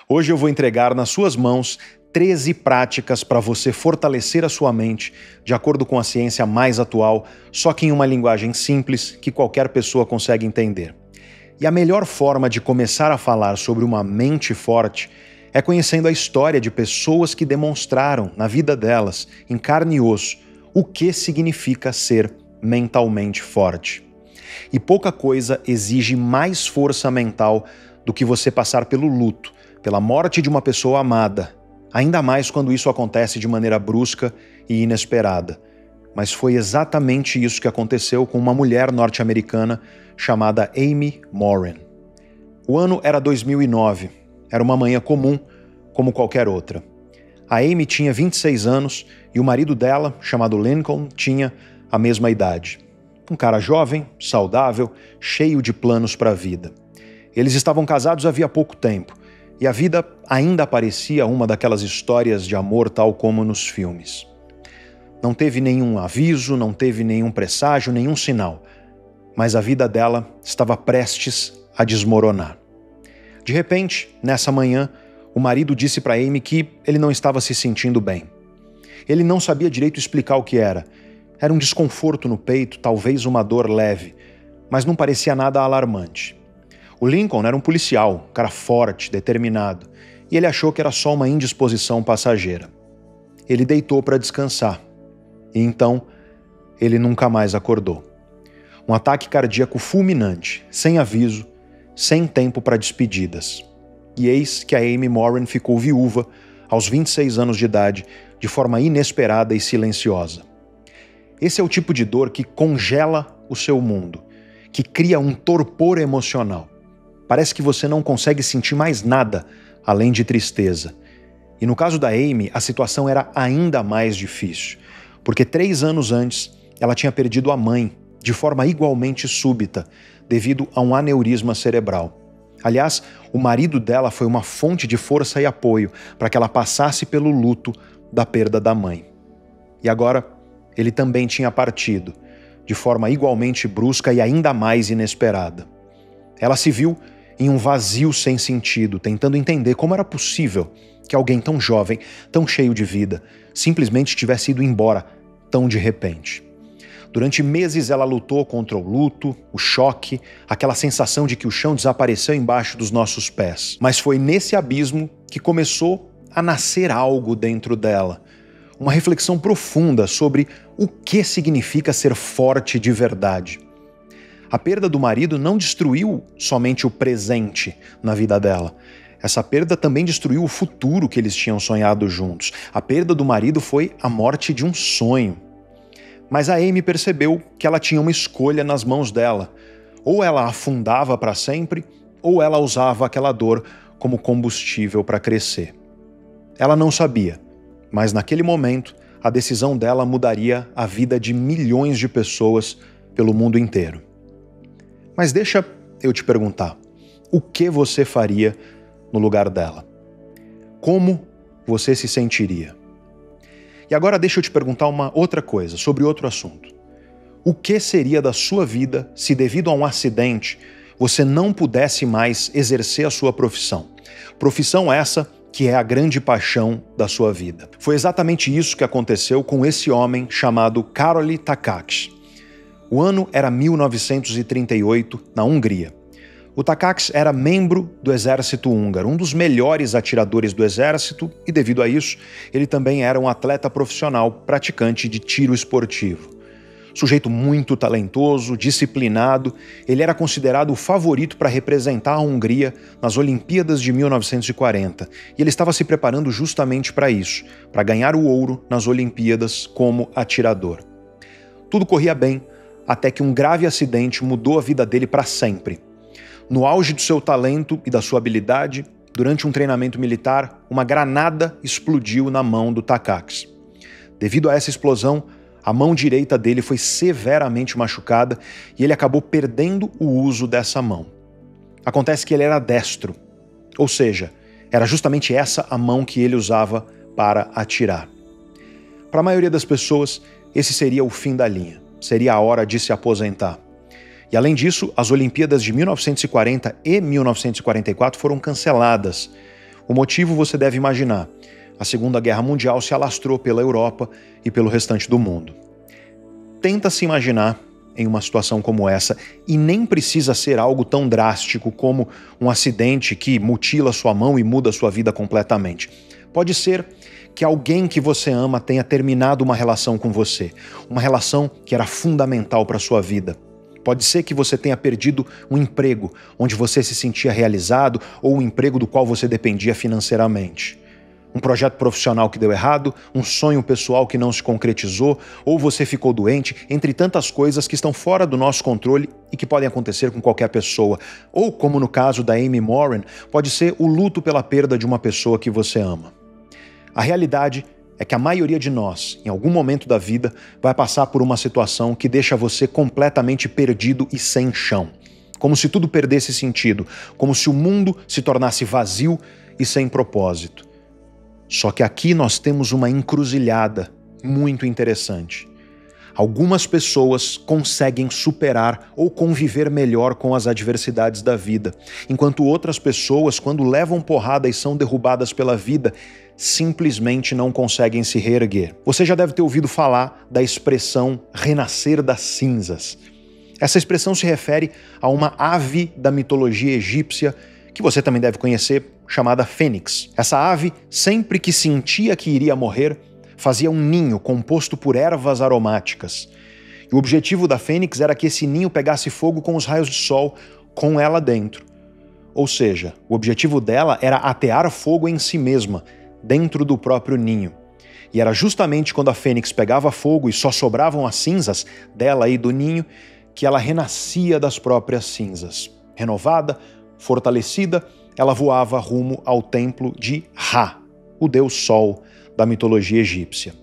Hoje eu vou entregar nas suas mãos 13 práticas para você fortalecer a sua mente de acordo com a ciência mais atual, só que em uma linguagem simples que qualquer pessoa consegue entender. E a melhor forma de começar a falar sobre uma mente forte é conhecendo a história de pessoas que demonstraram na vida delas, em carne e osso, o que significa ser mentalmente forte. E pouca coisa exige mais força mental do que você passar pelo luto, pela morte de uma pessoa amada, ainda mais quando isso acontece de maneira brusca e inesperada. Mas foi exatamente isso que aconteceu com uma mulher norte-americana chamada Amy Morin. O ano era 2009, era uma manhã comum, como qualquer outra. A Amy tinha 26 anos e o marido dela, chamado Lincoln, tinha a mesma idade. Um cara jovem, saudável, cheio de planos para a vida. Eles estavam casados havia pouco tempo, e a vida ainda parecia uma daquelas histórias de amor tal como nos filmes. Não teve nenhum aviso, não teve nenhum presságio, nenhum sinal, mas a vida dela estava prestes a desmoronar. De repente, nessa manhã, o marido disse para Amy que ele não estava se sentindo bem. Ele não sabia direito explicar o que era. Era um desconforto no peito, talvez uma dor leve, mas não parecia nada alarmante. O Lincoln era um policial, um cara forte, determinado, e ele achou que era só uma indisposição passageira. Ele deitou para descansar, e então ele nunca mais acordou. Um ataque cardíaco fulminante, sem aviso, sem tempo para despedidas. E eis que a Amy Morin ficou viúva, aos 26 anos de idade, de forma inesperada e silenciosa. Esse é o tipo de dor que congela o seu mundo, que cria um torpor emocional. Parece que você não consegue sentir mais nada além de tristeza. E no caso da Amy, a situação era ainda mais difícil, porque 3 anos antes ela tinha perdido a mãe, de forma igualmente súbita, devido a um aneurisma cerebral. Aliás, o marido dela foi uma fonte de força e apoio para que ela passasse pelo luto da perda da mãe. E agora, ele também tinha partido, de forma igualmente brusca e ainda mais inesperada. Ela se viu em um vazio sem sentido, tentando entender como era possível que alguém tão jovem, tão cheio de vida, simplesmente tivesse ido embora tão de repente. Durante meses ela lutou contra o luto, o choque, aquela sensação de que o chão desapareceu embaixo dos nossos pés. Mas foi nesse abismo que começou a nascer algo dentro dela. Uma reflexão profunda sobre o que significa ser forte de verdade. A perda do marido não destruiu somente o presente na vida dela. Essa perda também destruiu o futuro que eles tinham sonhado juntos. A perda do marido foi a morte de um sonho. Mas a Amy percebeu que ela tinha uma escolha nas mãos dela. Ou ela afundava para sempre, ou ela usava aquela dor como combustível para crescer. Ela não sabia, mas naquele momento a decisão dela mudaria a vida de milhões de pessoas pelo mundo inteiro. Mas deixa eu te perguntar, o que você faria no lugar dela? Como você se sentiria? E agora deixa eu te perguntar uma outra coisa, sobre outro assunto. O que seria da sua vida se, devido a um acidente, você não pudesse mais exercer a sua profissão? Profissão essa que é a grande paixão da sua vida. Foi exatamente isso que aconteceu com esse homem chamado Károly Takács. O ano era 1938, na Hungria. O Takács era membro do exército húngaro, um dos melhores atiradores do exército e, devido a isso, ele também era um atleta profissional praticante de tiro esportivo. Sujeito muito talentoso, disciplinado, ele era considerado o favorito para representar a Hungria nas Olimpíadas de 1940 e ele estava se preparando justamente para isso, para ganhar o ouro nas Olimpíadas como atirador. Tudo corria bem, até que um grave acidente mudou a vida dele para sempre. No auge do seu talento e da sua habilidade, durante um treinamento militar, uma granada explodiu na mão do Takács. Devido a essa explosão, a mão direita dele foi severamente machucada e ele acabou perdendo o uso dessa mão. Acontece que ele era destro, ou seja, era justamente essa a mão que ele usava para atirar. Para a maioria das pessoas, esse seria o fim da linha. Seria a hora de se aposentar. E além disso, as Olimpíadas de 1940 e 1944 foram canceladas. O motivo você deve imaginar: a Segunda Guerra Mundial se alastrou pela Europa e pelo restante do mundo. Tenta se imaginar em uma situação como essa, e nem precisa ser algo tão drástico como um acidente que mutila sua mão e muda sua vida completamente. Pode ser que alguém que você ama tenha terminado uma relação com você, uma relação que era fundamental para a sua vida. Pode ser que você tenha perdido um emprego onde você se sentia realizado ou um emprego do qual você dependia financeiramente. Um projeto profissional que deu errado, um sonho pessoal que não se concretizou, ou você ficou doente, entre tantas coisas que estão fora do nosso controle e que podem acontecer com qualquer pessoa. Ou, como no caso da Amy Morin, pode ser o luto pela perda de uma pessoa que você ama. A realidade é que a maioria de nós, em algum momento da vida, vai passar por uma situação que deixa você completamente perdido e sem chão. Como se tudo perdesse sentido, como se o mundo se tornasse vazio e sem propósito. Só que aqui nós temos uma encruzilhada muito interessante. Algumas pessoas conseguem superar ou conviver melhor com as adversidades da vida, enquanto outras pessoas, quando levam porrada e são derrubadas pela vida, simplesmente não conseguem se reerguer. Você já deve ter ouvido falar da expressão renascer das cinzas. Essa expressão se refere a uma ave da mitologia egípcia que você também deve conhecer, chamada fênix. Essa ave, sempre que sentia que iria morrer, fazia um ninho composto por ervas aromáticas. E o objetivo da fênix era que esse ninho pegasse fogo com os raios de sol, com ela dentro. Ou seja, o objetivo dela era atear fogo em si mesma, dentro do próprio ninho. E era justamente quando a fênix pegava fogo e só sobravam as cinzas dela e do ninho, que ela renascia das próprias cinzas. Renovada, fortalecida, ela voava rumo ao templo de Ra, o deus Sol da mitologia egípcia.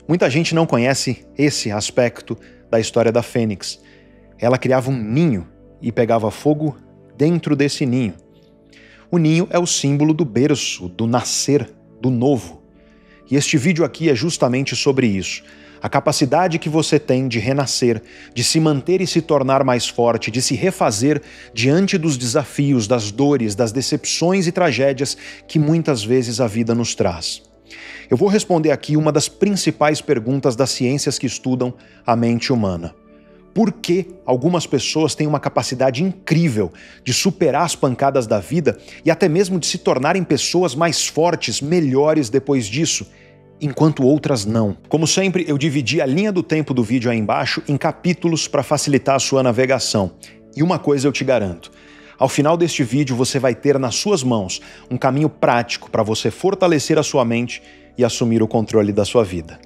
Muita gente não conhece esse aspecto da história da fênix. Ela criava um ninho e pegava fogo dentro desse ninho. O ninho é o símbolo do berço, do nascer, do novo. E este vídeo aqui é justamente sobre isso. A capacidade que você tem de renascer, de se manter e se tornar mais forte, de se refazer diante dos desafios, das dores, das decepções e tragédias que muitas vezes a vida nos traz. Eu vou responder aqui uma das principais perguntas das ciências que estudam a mente humana. Por que algumas pessoas têm uma capacidade incrível de superar as pancadas da vida e até mesmo de se tornarem pessoas mais fortes, melhores depois disso, enquanto outras não? Como sempre, eu dividi a linha do tempo do vídeo aí embaixo em capítulos para facilitar a sua navegação. E uma coisa eu te garanto: ao final deste vídeo você vai ter nas suas mãos um caminho prático para você fortalecer a sua mente e assumir o controle da sua vida.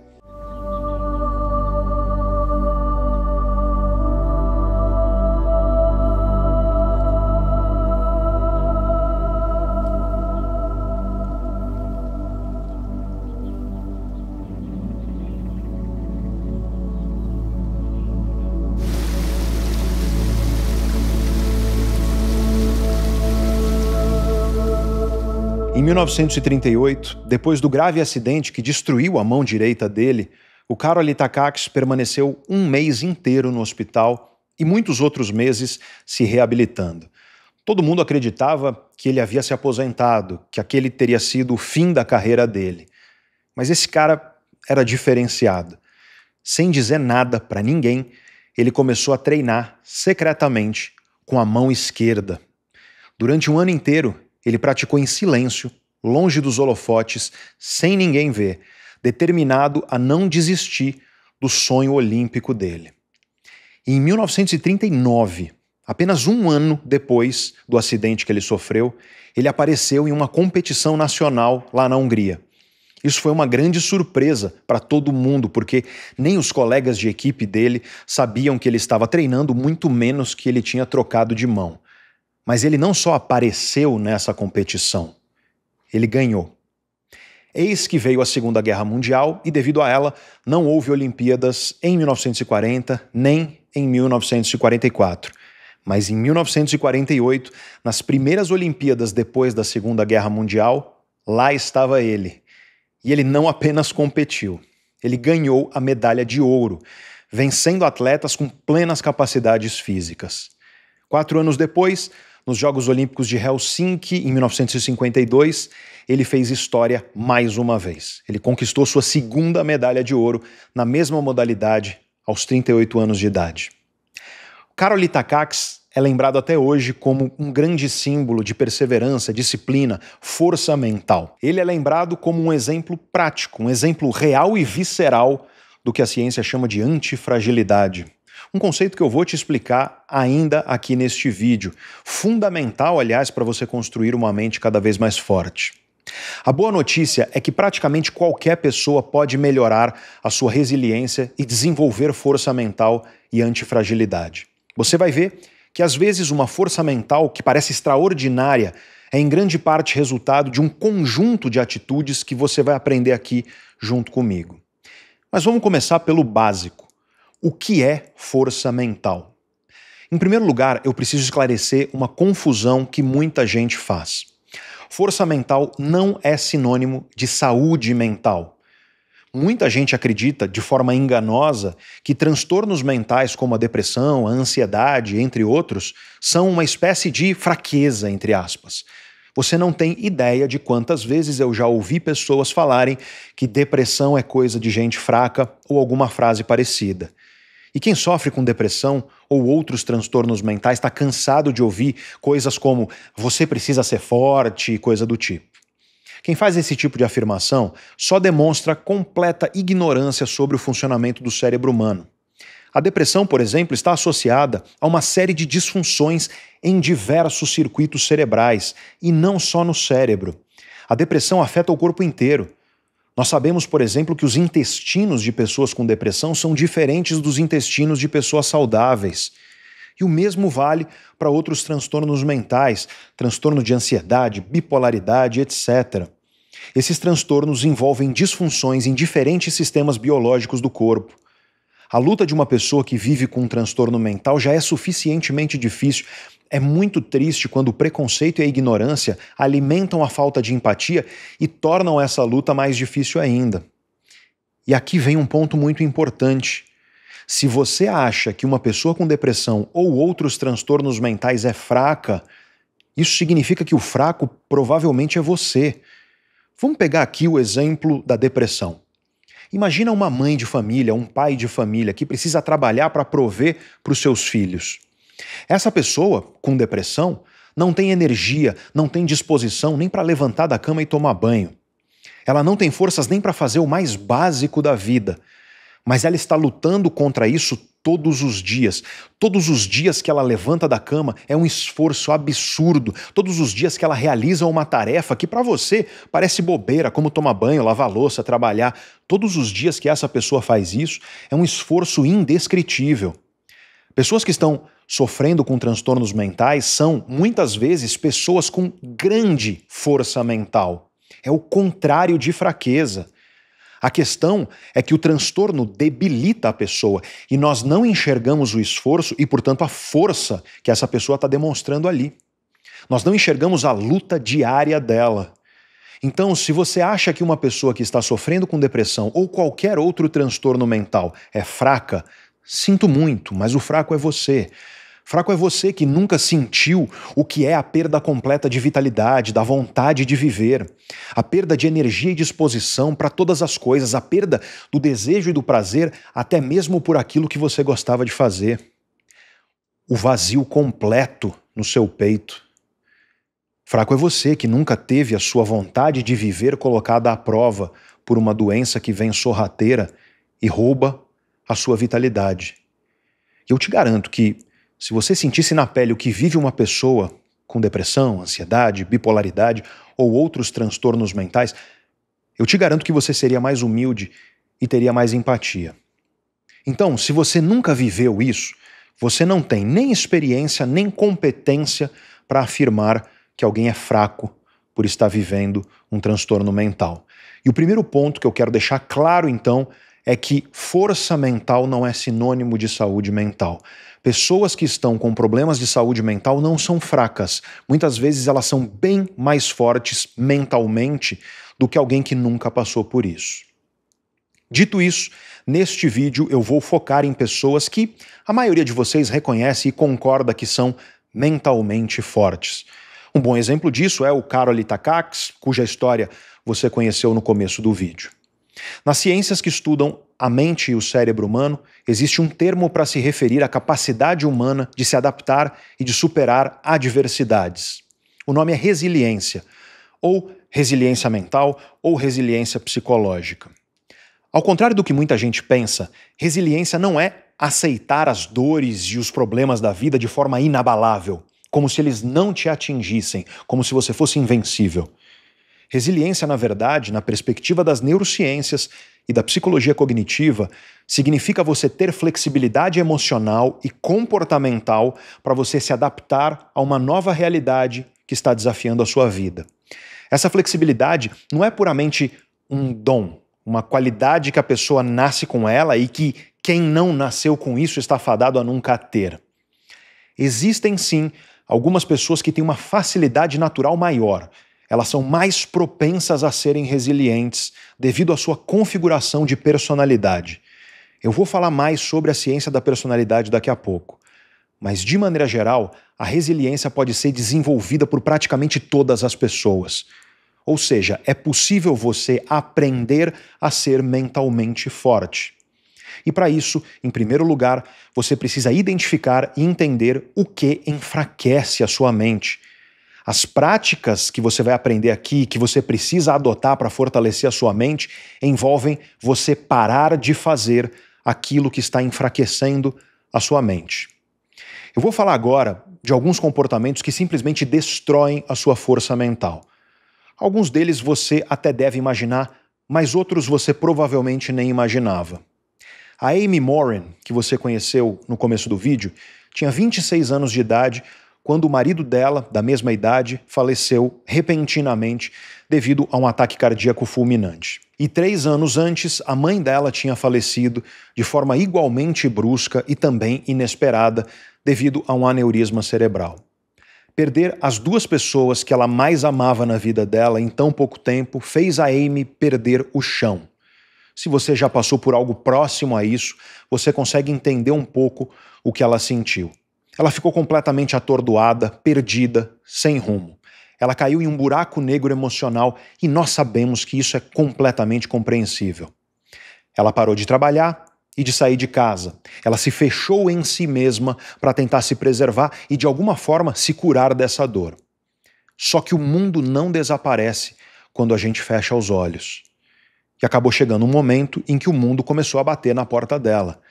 Em 1938, depois do grave acidente que destruiu a mão direita dele, o Karol Itakakis permaneceu um mês inteiro no hospital e muitos outros meses se reabilitando. Todo mundo acreditava que ele havia se aposentado, que aquele teria sido o fim da carreira dele. Mas esse cara era diferenciado. Sem dizer nada para ninguém, ele começou a treinar secretamente com a mão esquerda. Durante um ano inteiro, ele praticou em silêncio, longe dos holofotes, sem ninguém ver, determinado a não desistir do sonho olímpico dele. E em 1939, apenas um ano depois do acidente que ele sofreu, ele apareceu em uma competição nacional lá na Hungria. Isso foi uma grande surpresa para todo mundo, porque nem os colegas de equipe dele sabiam que ele estava treinando, muito menos que ele tinha trocado de mão. Mas ele não só apareceu nessa competição, ele ganhou. Eis que veio a Segunda Guerra Mundial e, devido a ela, não houve Olimpíadas em 1940 nem em 1944. Mas em 1948, nas primeiras Olimpíadas depois da Segunda Guerra Mundial, lá estava ele. E ele não apenas competiu, ele ganhou a medalha de ouro, vencendo atletas com plenas capacidades físicas. 4 anos depois, Nos Jogos Olímpicos de Helsinki, em 1952, ele fez história mais uma vez. Ele conquistou sua segunda medalha de ouro na mesma modalidade, aos 38 anos de idade. Karol Itakakis é lembrado até hoje como um grande símbolo de perseverança, disciplina, força mental. Ele é lembrado como um exemplo prático, um exemplo real e visceral do que a ciência chama de antifragilidade. Um conceito que eu vou te explicar ainda aqui neste vídeo. Fundamental, aliás, para você construir uma mente cada vez mais forte. A boa notícia é que praticamente qualquer pessoa pode melhorar a sua resiliência e desenvolver força mental e antifragilidade. Você vai ver que às vezes uma força mental que parece extraordinária é em grande parte resultado de um conjunto de atitudes que você vai aprender aqui junto comigo. Mas vamos começar pelo básico. O que é força mental? Em primeiro lugar, eu preciso esclarecer uma confusão que muita gente faz. Força mental não é sinônimo de saúde mental. Muita gente acredita, de forma enganosa, que transtornos mentais como a depressão, a ansiedade, entre outros, são uma espécie de fraqueza, entre aspas. Você não tem ideia de quantas vezes eu já ouvi pessoas falarem que depressão é coisa de gente fraca ou alguma frase parecida. E quem sofre com depressão ou outros transtornos mentais está cansado de ouvir coisas como você precisa ser forte e coisa do tipo. Quem faz esse tipo de afirmação só demonstra completa ignorância sobre o funcionamento do cérebro humano. A depressão, por exemplo, está associada a uma série de disfunções em diversos circuitos cerebrais, e não só no cérebro. A depressão afeta o corpo inteiro. Nós sabemos, por exemplo, que os intestinos de pessoas com depressão são diferentes dos intestinos de pessoas saudáveis. E o mesmo vale para outros transtornos mentais, transtorno de ansiedade, bipolaridade, etc. Esses transtornos envolvem disfunções em diferentes sistemas biológicos do corpo. A luta de uma pessoa que vive com um transtorno mental já é suficientemente difícil. É muito triste quando o preconceito e a ignorância alimentam a falta de empatia e tornam essa luta mais difícil ainda. E aqui vem um ponto muito importante. Se você acha que uma pessoa com depressão ou outros transtornos mentais é fraca, isso significa que o fraco provavelmente é você. Vamos pegar aqui o exemplo da depressão. Imagina uma mãe de família, um pai de família que precisa trabalhar para prover para os seus filhos. Essa pessoa, com depressão, não tem energia, não tem disposição nem para levantar da cama e tomar banho. Ela não tem forças nem para fazer o mais básico da vida. Mas ela está lutando contra isso todos os dias. Todos os dias que ela levanta da cama é um esforço absurdo. Todos os dias que ela realiza uma tarefa que para você parece bobeira, como tomar banho, lavar louça, trabalhar. Todos os dias que essa pessoa faz isso é um esforço indescritível. Pessoas que estão sofrendo com transtornos mentais são, muitas vezes, pessoas com grande força mental. É o contrário de fraqueza. A questão é que o transtorno debilita a pessoa e nós não enxergamos o esforço e, portanto, a força que essa pessoa está demonstrando ali. Nós não enxergamos a luta diária dela. Então, se você acha que uma pessoa que está sofrendo com depressão ou qualquer outro transtorno mental é fraca, sinto muito, mas o fraco é você. Fraco é você que nunca sentiu o que é a perda completa de vitalidade, da vontade de viver, a perda de energia e disposição para todas as coisas, a perda do desejo e do prazer, até mesmo por aquilo que você gostava de fazer. O vazio completo no seu peito. Fraco é você que nunca teve a sua vontade de viver colocada à prova por uma doença que vem sorrateira e rouba a sua vitalidade. E eu te garanto que, se você sentisse na pele o que vive uma pessoa com depressão, ansiedade, bipolaridade ou outros transtornos mentais, eu te garanto que você seria mais humilde e teria mais empatia. Então, se você nunca viveu isso, você não tem nem experiência nem competência para afirmar que alguém é fraco por estar vivendo um transtorno mental. E o primeiro ponto que eu quero deixar claro, então, é que força mental não é sinônimo de saúde mental. Pessoas que estão com problemas de saúde mental não são fracas. Muitas vezes elas são bem mais fortes mentalmente do que alguém que nunca passou por isso. Dito isso, neste vídeo eu vou focar em pessoas que a maioria de vocês reconhece e concorda que são mentalmente fortes. Um bom exemplo disso é o Karol Itakacs, cuja história você conheceu no começo do vídeo. Nas ciências que estudam a mente e o cérebro humano, existe um termo para se referir à capacidade humana de se adaptar e de superar adversidades. O nome é resiliência, ou resiliência mental, ou resiliência psicológica. Ao contrário do que muita gente pensa, resiliência não é aceitar as dores e os problemas da vida de forma inabalável, como se eles não te atingissem, como se você fosse invencível. Resiliência, na verdade, na perspectiva das neurociências e da psicologia cognitiva, significa você ter flexibilidade emocional e comportamental para você se adaptar a uma nova realidade que está desafiando a sua vida. Essa flexibilidade não é puramente um dom, uma qualidade que a pessoa nasce com ela e que quem não nasceu com isso está fadado a nunca ter. Existem sim algumas pessoas que têm uma facilidade natural maior. Elas são mais propensas a serem resilientes devido à sua configuração de personalidade. Eu vou falar mais sobre a ciência da personalidade daqui a pouco. Mas, de maneira geral, a resiliência pode ser desenvolvida por praticamente todas as pessoas. Ou seja, é possível você aprender a ser mentalmente forte. E para isso, em primeiro lugar, você precisa identificar e entender o que enfraquece a sua mente. As práticas que você vai aprender aqui, que você precisa adotar para fortalecer a sua mente, envolvem você parar de fazer aquilo que está enfraquecendo a sua mente. Eu vou falar agora de alguns comportamentos que simplesmente destroem a sua força mental. Alguns deles você até deve imaginar, mas outros você provavelmente nem imaginava. A Amy Morin, que você conheceu no começo do vídeo, tinha 26 anos de idade quando o marido dela, da mesma idade, faleceu repentinamente devido a um ataque cardíaco fulminante. E 3 anos antes, a mãe dela tinha falecido de forma igualmente brusca e também inesperada devido a um aneurisma cerebral. Perder as duas pessoas que ela mais amava na vida dela em tão pouco tempo fez a Amy perder o chão. Se você já passou por algo próximo a isso, você consegue entender um pouco o que ela sentiu. Ela ficou completamente atordoada, perdida, sem rumo. Ela caiu em um buraco negro emocional e nós sabemos que isso é completamente compreensível. Ela parou de trabalhar e de sair de casa. Ela se fechou em si mesma para tentar se preservar e, de alguma forma, se curar dessa dor. Só que o mundo não desaparece quando a gente fecha os olhos. E acabou chegando um momento em que o mundo começou a bater na porta dela.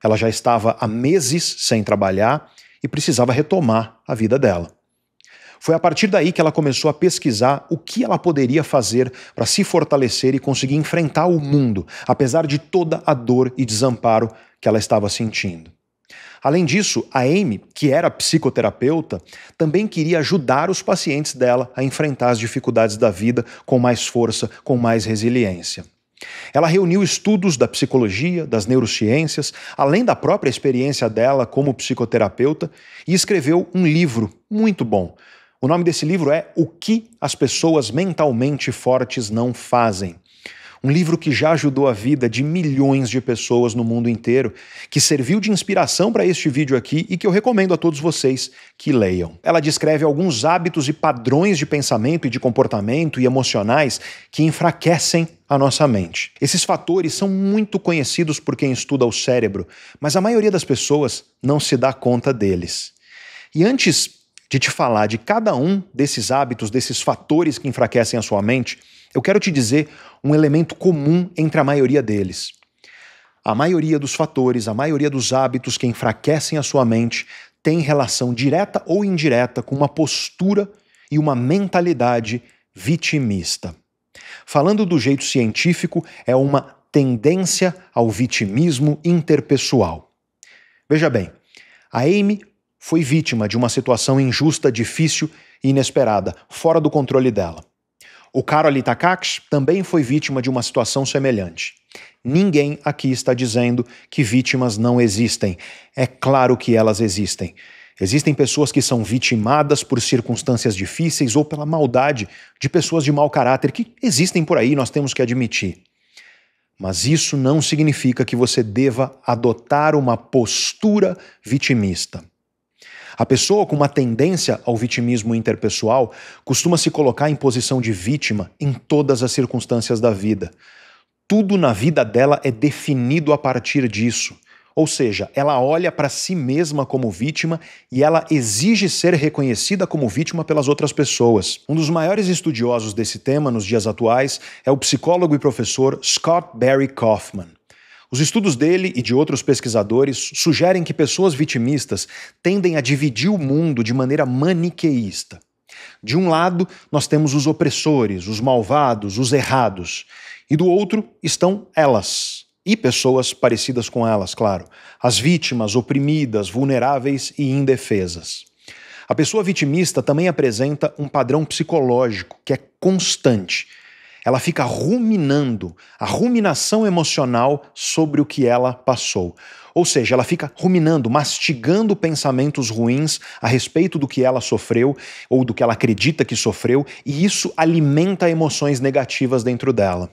Ela já estava há meses sem trabalhar e precisava retomar a vida dela. Foi a partir daí que ela começou a pesquisar o que ela poderia fazer para se fortalecer e conseguir enfrentar o mundo, apesar de toda a dor e desamparo que ela estava sentindo. Além disso, a Amy, que era psicoterapeuta, também queria ajudar os pacientes dela a enfrentar as dificuldades da vida com mais força, com mais resiliência. Ela reuniu estudos da psicologia, das neurociências, além da própria experiência dela como psicoterapeuta, e escreveu um livro muito bom. O nome desse livro é O que as pessoas mentalmente fortes não fazem. Um livro que já ajudou a vida de milhões de pessoas no mundo inteiro, que serviu de inspiração para este vídeo aqui e que eu recomendo a todos vocês que leiam. Ela descreve alguns hábitos e padrões de pensamento e de comportamento e emocionais que enfraquecem a nossa mente. Esses fatores são muito conhecidos por quem estuda o cérebro, mas a maioria das pessoas não se dá conta deles. E antes de te falar de cada um desses hábitos, desses fatores que enfraquecem a sua mente, eu quero te dizer um elemento comum entre a maioria deles. A maioria dos fatores, a maioria dos hábitos que enfraquecem a sua mente tem relação direta ou indireta com uma postura e uma mentalidade vitimista. Falando do jeito científico, é uma tendência ao vitimismo interpessoal. Veja bem, a Amy foi vítima de uma situação injusta, difícil e inesperada, fora do controle dela. O Karol Itakacs também foi vítima de uma situação semelhante. Ninguém aqui está dizendo que vítimas não existem. É claro que elas existem. Existem pessoas que são vitimadas por circunstâncias difíceis ou pela maldade de pessoas de mau caráter que existem por aí, nós temos que admitir. Mas isso não significa que você deva adotar uma postura vitimista. A pessoa com uma tendência ao vitimismo interpessoal costuma se colocar em posição de vítima em todas as circunstâncias da vida. Tudo na vida dela é definido a partir disso. Ou seja, ela olha para si mesma como vítima e ela exige ser reconhecida como vítima pelas outras pessoas. Um dos maiores estudiosos desse tema nos dias atuais é o psicólogo e professor Scott Barry Kaufman. Os estudos dele e de outros pesquisadores sugerem que pessoas vitimistas tendem a dividir o mundo de maneira maniqueísta. De um lado, nós temos os opressores, os malvados, os errados. E do outro estão elas. E pessoas parecidas com elas, claro. As vítimas, oprimidas, vulneráveis e indefesas. A pessoa vitimista também apresenta um padrão psicológico que é constante. Ela fica ruminando, a ruminação emocional sobre o que ela passou. Ou seja, ela fica ruminando, mastigando pensamentos ruins a respeito do que ela sofreu ou do que ela acredita que sofreu, e isso alimenta emoções negativas dentro dela.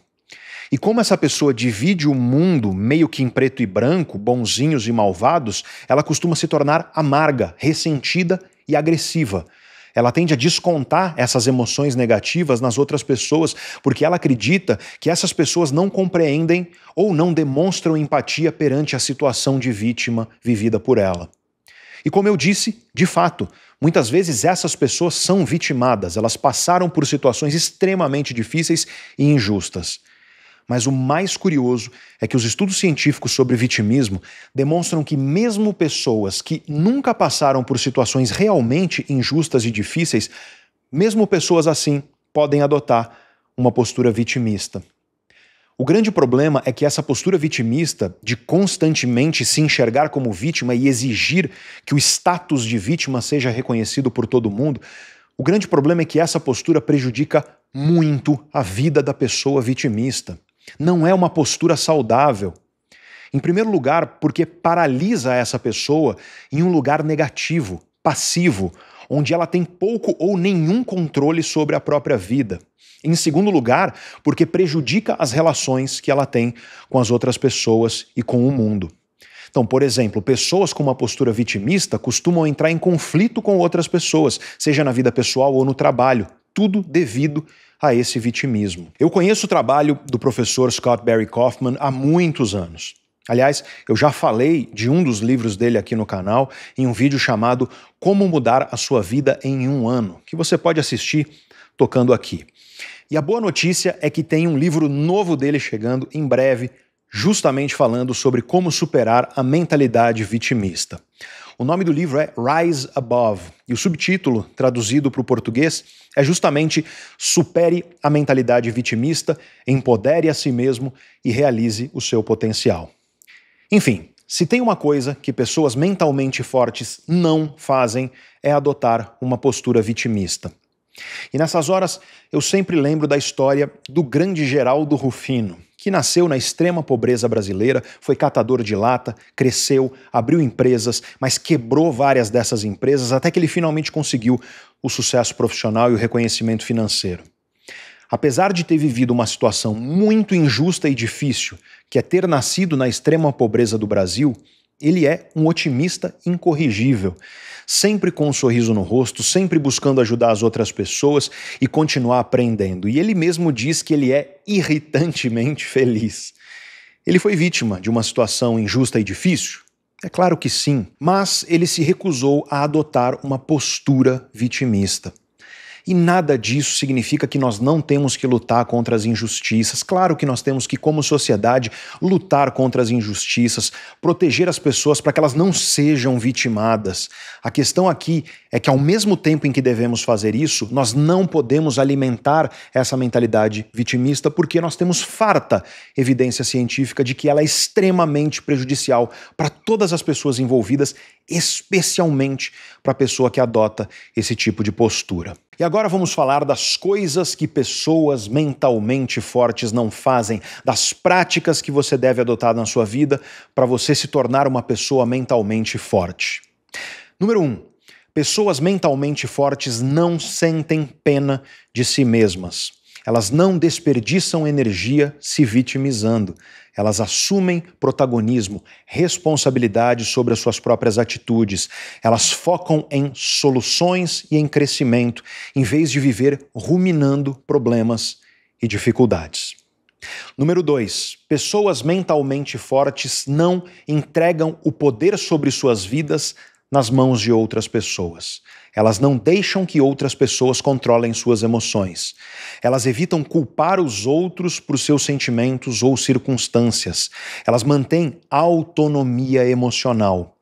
E como essa pessoa divide o mundo meio que em preto e branco, bonzinhos e malvados, ela costuma se tornar amarga, ressentida e agressiva. Ela tende a descontar essas emoções negativas nas outras pessoas, porque ela acredita que essas pessoas não compreendem ou não demonstram empatia perante a situação de vítima vivida por ela. E como eu disse, de fato, muitas vezes essas pessoas são vitimadas, elas passaram por situações extremamente difíceis e injustas. Mas o mais curioso é que os estudos científicos sobre vitimismo demonstram que mesmo pessoas que nunca passaram por situações realmente injustas e difíceis, mesmo pessoas assim podem adotar uma postura vitimista. O grande problema é que essa postura vitimista, de constantemente se enxergar como vítima e exigir que o status de vítima seja reconhecido por todo mundo, o grande problema é que essa postura prejudica muito a vida da pessoa vitimista. Não é uma postura saudável. Em primeiro lugar, porque paralisa essa pessoa em um lugar negativo, passivo, onde ela tem pouco ou nenhum controle sobre a própria vida. Em segundo lugar, porque prejudica as relações que ela tem com as outras pessoas e com o mundo. Então, por exemplo, pessoas com uma postura vitimista costumam entrar em conflito com outras pessoas, seja na vida pessoal ou no trabalho, tudo devido a esse vitimismo. Eu conheço o trabalho do professor Scott Barry Kaufman há muitos anos. Aliás, eu já falei de um dos livros dele aqui no canal em um vídeo chamado Como Mudar a Sua Vida em um Ano, que você pode assistir tocando aqui. E a boa notícia é que tem um livro novo dele chegando em breve, justamente falando sobre como superar a mentalidade vitimista. O nome do livro é Rise Above, e o subtítulo, traduzido para o português, é justamente Supere a mentalidade vitimista, empodere a si mesmo e realize o seu potencial. Enfim, se tem uma coisa que pessoas mentalmente fortes não fazem, é adotar uma postura vitimista. E nessas horas, eu sempre lembro da história do grande Geraldo Rufino, que nasceu na extrema pobreza brasileira, foi catador de lata, cresceu, abriu empresas, mas quebrou várias dessas empresas até que ele finalmente conseguiu o sucesso profissional e o reconhecimento financeiro. Apesar de ter vivido uma situação muito injusta e difícil, que é ter nascido na extrema pobreza do Brasil, ele é um otimista incorrigível, sempre com um sorriso no rosto, sempre buscando ajudar as outras pessoas e continuar aprendendo. E ele mesmo diz que ele é irritantemente feliz. Ele foi vítima de uma situação injusta e difícil? É claro que sim, mas ele se recusou a adotar uma postura vitimista. E nada disso significa que nós não temos que lutar contra as injustiças. Claro que nós temos que, como sociedade, lutar contra as injustiças, proteger as pessoas para que elas não sejam vitimadas. A questão aqui é que, ao mesmo tempo em que devemos fazer isso, nós não podemos alimentar essa mentalidade vitimista porque nós temos farta evidência científica de que ela é extremamente prejudicial para todas as pessoas envolvidas, especialmente para a pessoa que adota esse tipo de postura. E agora vamos falar das coisas que pessoas mentalmente fortes não fazem, das práticas que você deve adotar na sua vida para você se tornar uma pessoa mentalmente forte. Número 1. Pessoas mentalmente fortes não sentem pena de si mesmas. Elas não desperdiçam energia se vitimizando. Elas assumem protagonismo, responsabilidade sobre as suas próprias atitudes. Elas focam em soluções e em crescimento, em vez de viver ruminando problemas e dificuldades. Número 2. Pessoas mentalmente fortes não entregam o poder sobre suas vidas nas mãos de outras pessoas. Elas não deixam que outras pessoas controlem suas emoções. Elas evitam culpar os outros por seus sentimentos ou circunstâncias. Elas mantêm autonomia emocional.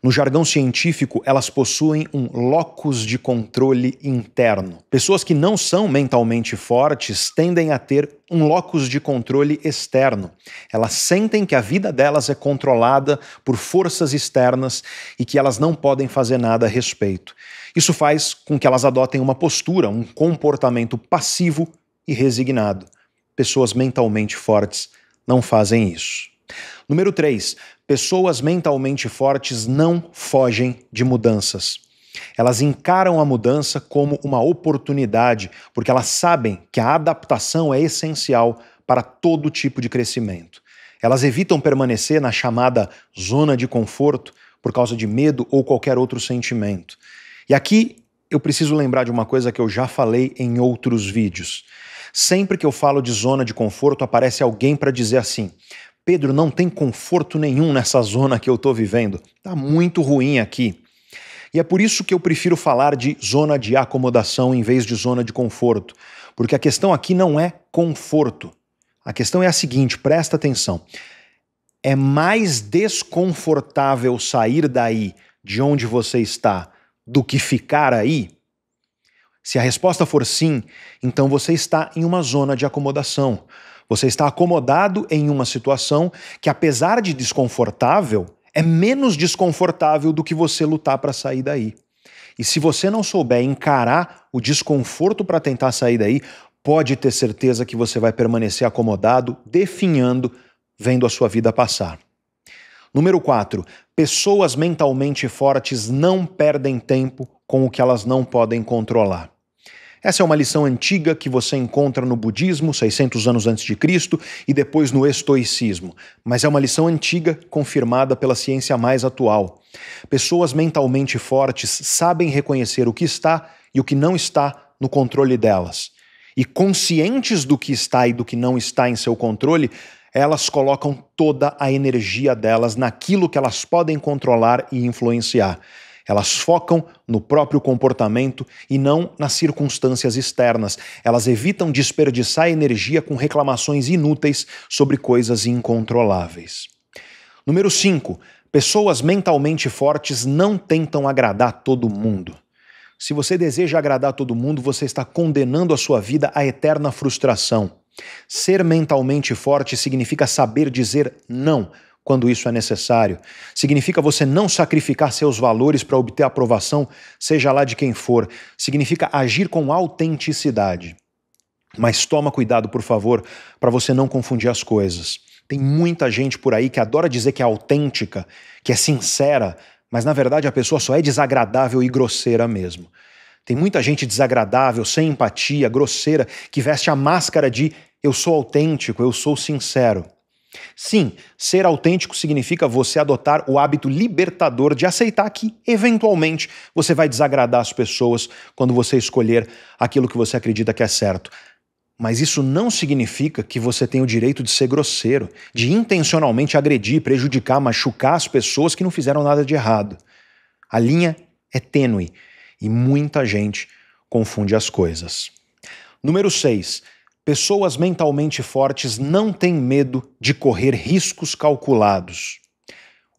No jargão científico, elas possuem um locus de controle interno. Pessoas que não são mentalmente fortes tendem a ter um locus de controle externo. Elas sentem que a vida delas é controlada por forças externas e que elas não podem fazer nada a respeito. Isso faz com que elas adotem uma postura, um comportamento passivo e resignado. Pessoas mentalmente fortes não fazem isso. Número 3. Pessoas mentalmente fortes não fogem de mudanças. Elas encaram a mudança como uma oportunidade, porque elas sabem que a adaptação é essencial para todo tipo de crescimento. Elas evitam permanecer na chamada zona de conforto por causa de medo ou qualquer outro sentimento. E aqui eu preciso lembrar de uma coisa que eu já falei em outros vídeos. Sempre que eu falo de zona de conforto, aparece alguém para dizer assim: Pedro, não tem conforto nenhum nessa zona que eu estou vivendo. Está muito ruim aqui. E é por isso que eu prefiro falar de zona de acomodação em vez de zona de conforto. Porque a questão aqui não é conforto. A questão é a seguinte, presta atenção. É mais desconfortável sair daí, de onde você está, do que ficar aí? Se a resposta for sim, então você está em uma zona de acomodação. Você está acomodado em uma situação que, apesar de desconfortável, é menos desconfortável do que você lutar para sair daí. E se você não souber encarar o desconforto para tentar sair daí, pode ter certeza que você vai permanecer acomodado, definhando, vendo a sua vida passar. Número 4. Pessoas mentalmente fortes não perdem tempo com o que elas não podem controlar. Essa é uma lição antiga que você encontra no budismo, 600 anos antes de Cristo, e depois no estoicismo. Mas é uma lição antiga confirmada pela ciência mais atual. Pessoas mentalmente fortes sabem reconhecer o que está e o que não está no controle delas. E conscientes do que está e do que não está em seu controle, elas colocam toda a energia delas naquilo que elas podem controlar e influenciar. Elas focam no próprio comportamento e não nas circunstâncias externas. Elas evitam desperdiçar energia com reclamações inúteis sobre coisas incontroláveis. Número 5. Pessoas mentalmente fortes não tentam agradar todo mundo. Se você deseja agradar todo mundo, você está condenando a sua vida à eterna frustração. Ser mentalmente forte significa saber dizer não quando isso é necessário. Significa você não sacrificar seus valores para obter aprovação, seja lá de quem for. Significa agir com autenticidade. Mas toma cuidado, por favor, para você não confundir as coisas. Tem muita gente por aí que adora dizer que é autêntica, que é sincera, mas na verdade a pessoa só é desagradável e grosseira mesmo. Tem muita gente desagradável, sem empatia, grosseira, que veste a máscara de eu sou autêntico, eu sou sincero. Sim, ser autêntico significa você adotar o hábito libertador de aceitar que, eventualmente, você vai desagradar as pessoas quando você escolher aquilo que você acredita que é certo. Mas isso não significa que você tem o direito de ser grosseiro, de intencionalmente agredir, prejudicar, machucar as pessoas que não fizeram nada de errado. A linha é tênue e muita gente confunde as coisas. Número 6. Pessoas mentalmente fortes não têm medo de correr riscos calculados.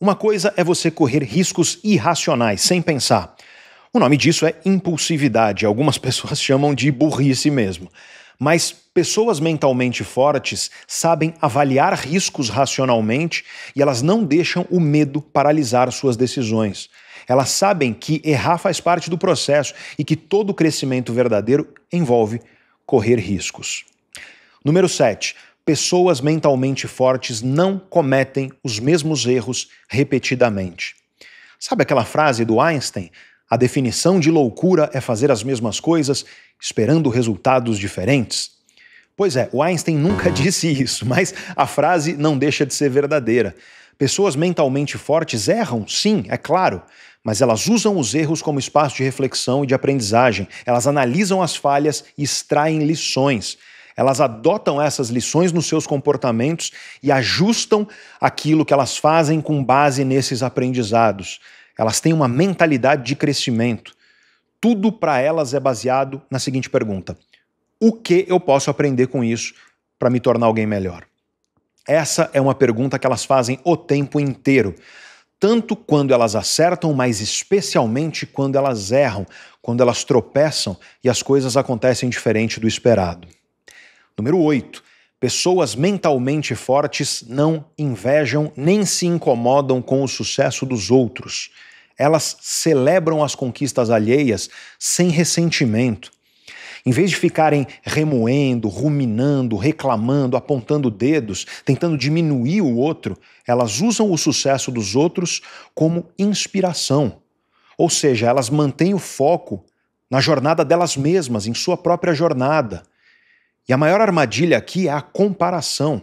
Uma coisa é você correr riscos irracionais, sem pensar. O nome disso é impulsividade, algumas pessoas chamam de burrice mesmo. Mas pessoas mentalmente fortes sabem avaliar riscos racionalmente e elas não deixam o medo paralisar suas decisões. Elas sabem que errar faz parte do processo e que todo crescimento verdadeiro envolve correr riscos. Número 7. Pessoas mentalmente fortes não cometem os mesmos erros repetidamente. Sabe aquela frase do Einstein? A definição de loucura é fazer as mesmas coisas esperando resultados diferentes. Pois é, o Einstein nunca disse isso, mas a frase não deixa de ser verdadeira. Pessoas mentalmente fortes erram, sim, é claro, mas elas usam os erros como espaço de reflexão e de aprendizagem. Elas analisam as falhas e extraem lições. Elas adotam essas lições nos seus comportamentos e ajustam aquilo que elas fazem com base nesses aprendizados. Elas têm uma mentalidade de crescimento. Tudo para elas é baseado na seguinte pergunta: o que eu posso aprender com isso para me tornar alguém melhor? Essa é uma pergunta que elas fazem o tempo inteiro, tanto quando elas acertam, mas especialmente quando elas erram, quando elas tropeçam e as coisas acontecem diferente do esperado. Número 8. Pessoas mentalmente fortes não invejam nem se incomodam com o sucesso dos outros. Elas celebram as conquistas alheias sem ressentimento. Em vez de ficarem remoendo, ruminando, reclamando, apontando dedos, tentando diminuir o outro, elas usam o sucesso dos outros como inspiração. Ou seja, elas mantêm o foco na jornada delas mesmas, em sua própria jornada. E a maior armadilha aqui é a comparação.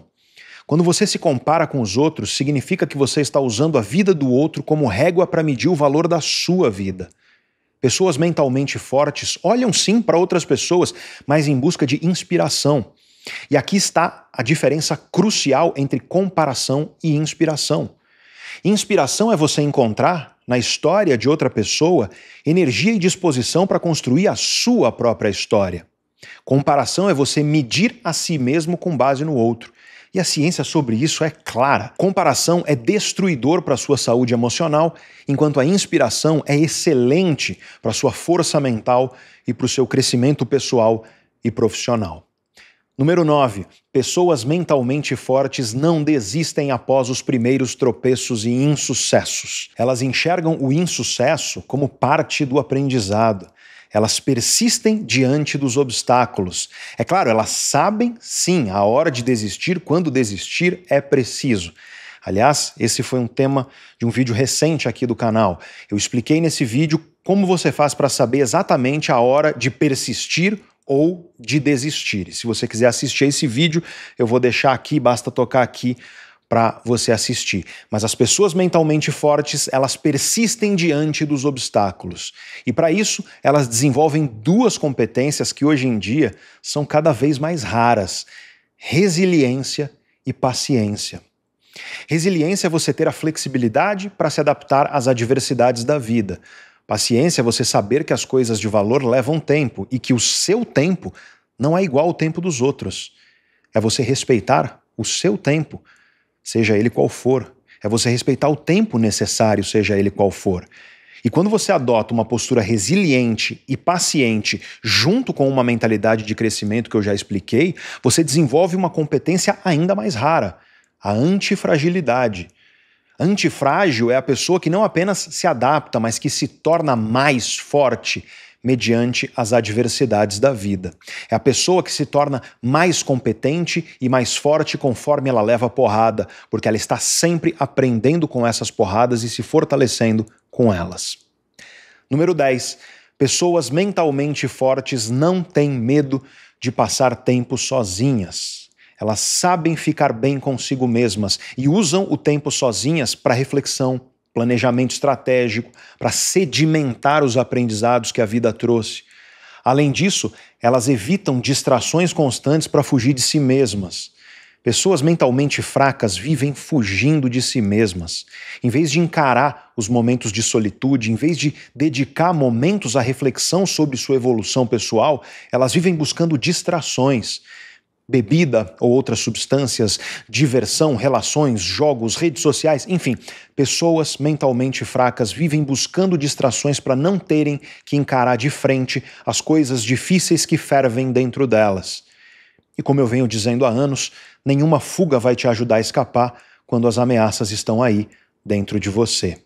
Quando você se compara com os outros, significa que você está usando a vida do outro como régua para medir o valor da sua vida. Pessoas mentalmente fortes olham sim para outras pessoas, mas em busca de inspiração. E aqui está a diferença crucial entre comparação e inspiração. Inspiração é você encontrar, na história de outra pessoa, energia e disposição para construir a sua própria história. Comparação é você medir a si mesmo com base no outro. E a ciência sobre isso é clara. Comparação é destruidor para a sua saúde emocional, enquanto a inspiração é excelente para a sua força mental e para o seu crescimento pessoal e profissional. Número 9. Pessoas mentalmente fortes não desistem após os primeiros tropeços e insucessos. Elas enxergam o insucesso como parte do aprendizado. Elas persistem diante dos obstáculos. É claro, elas sabem, sim, a hora de desistir, quando desistir é preciso. Aliás, esse foi um tema de um vídeo recente aqui do canal. Eu expliquei nesse vídeo como você faz para saber exatamente a hora de persistir ou de desistir. E se você quiser assistir esse vídeo, eu vou deixar aqui, basta tocar aqui para você assistir. Mas as pessoas mentalmente fortes, elas persistem diante dos obstáculos. E para isso, elas desenvolvem duas competências que hoje em dia são cada vez mais raras: resiliência e paciência. Resiliência é você ter a flexibilidade para se adaptar às adversidades da vida. Paciência é você saber que as coisas de valor levam tempo e que o seu tempo não é igual ao tempo dos outros. É você respeitar o seu tempo, seja ele qual for. É você respeitar o tempo necessário, seja ele qual for. E quando você adota uma postura resiliente e paciente, junto com uma mentalidade de crescimento que eu já expliquei, você desenvolve uma competência ainda mais rara: a antifragilidade. Antifrágil é a pessoa que não apenas se adapta, mas que se torna mais forte mediante as adversidades da vida. É a pessoa que se torna mais competente e mais forte conforme ela leva a porrada, porque ela está sempre aprendendo com essas porradas e se fortalecendo com elas. Número 10. Pessoas mentalmente fortes não têm medo de passar tempo sozinhas. Elas sabem ficar bem consigo mesmas e usam o tempo sozinhas para reflexão, planejamento estratégico, para sedimentar os aprendizados que a vida trouxe. Além disso, elas evitam distrações constantes para fugir de si mesmas. Pessoas mentalmente fracas vivem fugindo de si mesmas. Em vez de encarar os momentos de solitude, em vez de dedicar momentos à reflexão sobre sua evolução pessoal, elas vivem buscando distrações. Bebida ou outras substâncias, diversão, relações, jogos, redes sociais, enfim, pessoas mentalmente fracas vivem buscando distrações para não terem que encarar de frente as coisas difíceis que fervem dentro delas. E como eu venho dizendo há anos, nenhuma fuga vai te ajudar a escapar quando as ameaças estão aí dentro de você.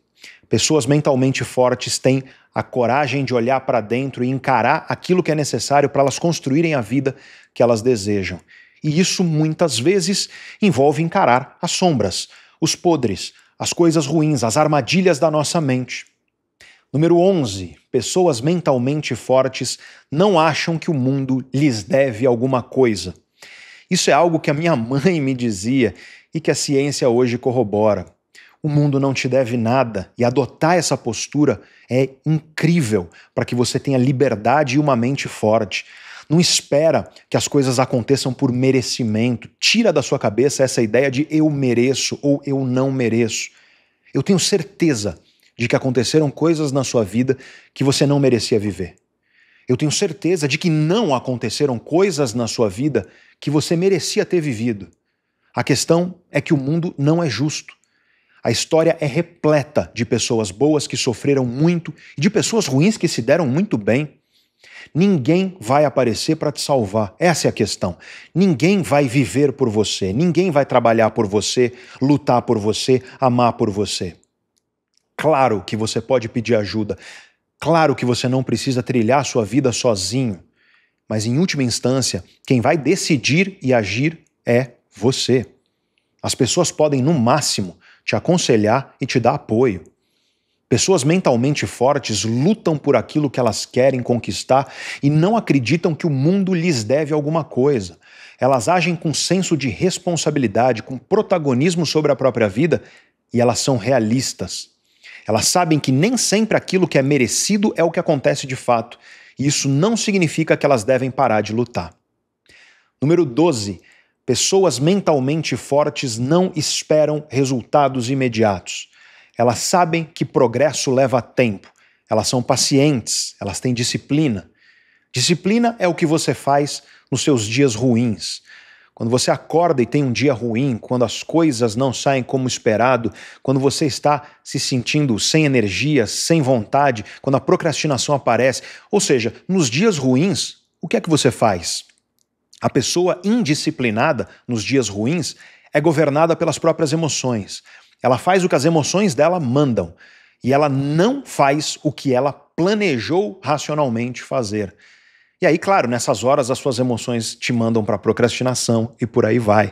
Pessoas mentalmente fortes têm a coragem de olhar para dentro e encarar aquilo que é necessário para elas construírem a vida que elas desejam. E isso muitas vezes envolve encarar as sombras, os podres, as coisas ruins, as armadilhas da nossa mente. Número 11. Pessoas mentalmente fortes não acham que o mundo lhes deve alguma coisa. Isso é algo que a minha mãe me dizia e que a ciência hoje corrobora. O mundo não te deve nada e adotar essa postura é incrível para que você tenha liberdade e uma mente forte. Não espera que as coisas aconteçam por merecimento. Tira da sua cabeça essa ideia de eu mereço ou eu não mereço. Eu tenho certeza de que aconteceram coisas na sua vida que você não merecia viver. Eu tenho certeza de que não aconteceram coisas na sua vida que você merecia ter vivido. A questão é que o mundo não é justo. A história é repleta de pessoas boas que sofreram muito e de pessoas ruins que se deram muito bem. Ninguém vai aparecer para te salvar. Essa é a questão. Ninguém vai viver por você. Ninguém vai trabalhar por você, lutar por você, amar por você. Claro que você pode pedir ajuda. Claro que você não precisa trilhar sua vida sozinho. Mas, em última instância, quem vai decidir e agir é você. As pessoas podem, no máximo, te aconselhar e te dar apoio. Pessoas mentalmente fortes lutam por aquilo que elas querem conquistar e não acreditam que o mundo lhes deve alguma coisa. Elas agem com senso de responsabilidade, com protagonismo sobre a própria vida e elas são realistas. Elas sabem que nem sempre aquilo que é merecido é o que acontece de fato, e isso não significa que elas devem parar de lutar. Número 12. Pessoas mentalmente fortes não esperam resultados imediatos. Elas sabem que progresso leva tempo. Elas são pacientes, elas têm disciplina. Disciplina é o que você faz nos seus dias ruins. Quando você acorda e tem um dia ruim, quando as coisas não saem como esperado, quando você está se sentindo sem energia, sem vontade, quando a procrastinação aparece, ou seja, nos dias ruins, o que é que você faz? A pessoa indisciplinada nos dias ruins é governada pelas próprias emoções. Ela faz o que as emoções dela mandam e ela não faz o que ela planejou racionalmente fazer. E aí, claro, nessas horas as suas emoções te mandam para procrastinação e por aí vai.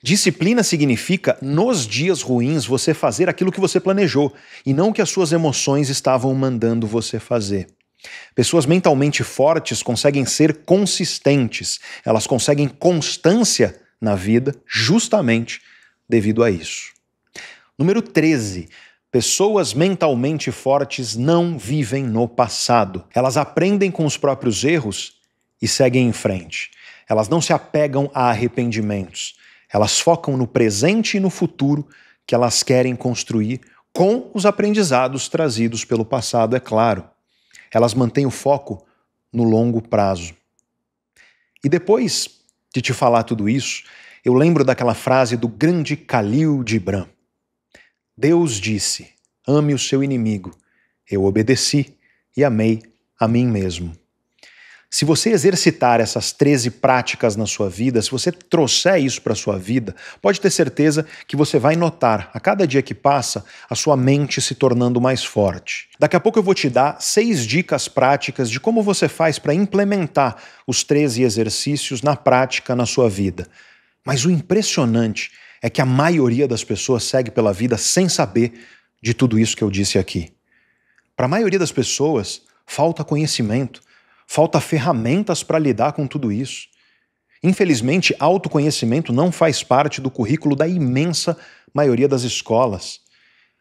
Disciplina significa, nos dias ruins, você fazer aquilo que você planejou e não o que as suas emoções estavam mandando você fazer. Pessoas mentalmente fortes conseguem ser consistentes, elas conseguem constância na vida justamente devido a isso. Número 13. Pessoas mentalmente fortes não vivem no passado. Elas aprendem com os próprios erros e seguem em frente. Elas não se apegam a arrependimentos. Elas focam no presente e no futuro que elas querem construir com os aprendizados trazidos pelo passado, é claro. Elas mantêm o foco no longo prazo. E depois de te falar tudo isso, eu lembro daquela frase do grande Khalil Gibran. Deus disse, ame o seu inimigo. Eu obedeci e amei a mim mesmo. Se você exercitar essas 13 práticas na sua vida, se você trouxer isso para a sua vida, pode ter certeza que você vai notar, a cada dia que passa, a sua mente se tornando mais forte. Daqui a pouco eu vou te dar 6 dicas práticas de como você faz para implementar os 13 exercícios na prática na sua vida. Mas o impressionante é que a maioria das pessoas segue pela vida sem saber de tudo isso que eu disse aqui. Para a maioria das pessoas, falta conhecimento, falta ferramentas para lidar com tudo isso. Infelizmente, autoconhecimento não faz parte do currículo da imensa maioria das escolas.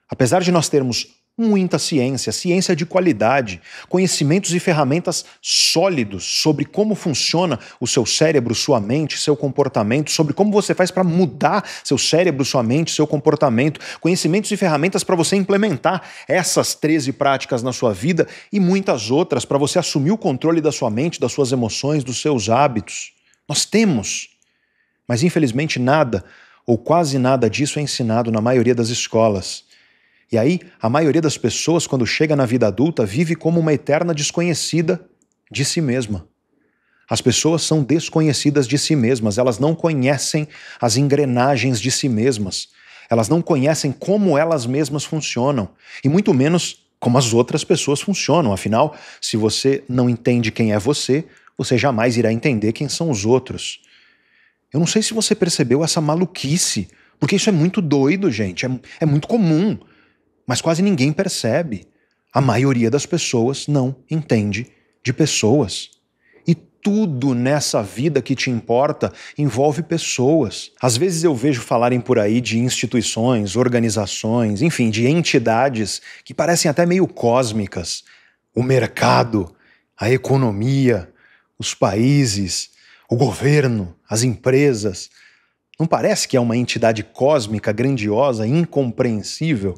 Apesar de nós termos muita ciência, ciência de qualidade, conhecimentos e ferramentas sólidos sobre como funciona o seu cérebro, sua mente, seu comportamento, sobre como você faz para mudar seu cérebro, sua mente, seu comportamento, conhecimentos e ferramentas para você implementar essas 13 práticas na sua vida e muitas outras para você assumir o controle da sua mente, das suas emoções, dos seus hábitos. Nós temos, mas infelizmente nada ou quase nada disso é ensinado na maioria das escolas. E aí, a maioria das pessoas, quando chega na vida adulta, vive como uma eterna desconhecida de si mesma. As pessoas são desconhecidas de si mesmas, elas não conhecem as engrenagens de si mesmas, elas não conhecem como elas mesmas funcionam, e muito menos como as outras pessoas funcionam. Afinal, se você não entende quem é você, você jamais irá entender quem são os outros. Eu não sei se você percebeu essa maluquice, porque isso é muito doido, gente, é muito comum. Mas quase ninguém percebe. A maioria das pessoas não entende de pessoas. E tudo nessa vida que te importa envolve pessoas. Às vezes eu vejo falarem por aí de instituições, organizações, enfim, de entidades que parecem até meio cósmicas. O mercado, a economia, os países, o governo, as empresas. Não parece que é uma entidade cósmica, grandiosa, incompreensível?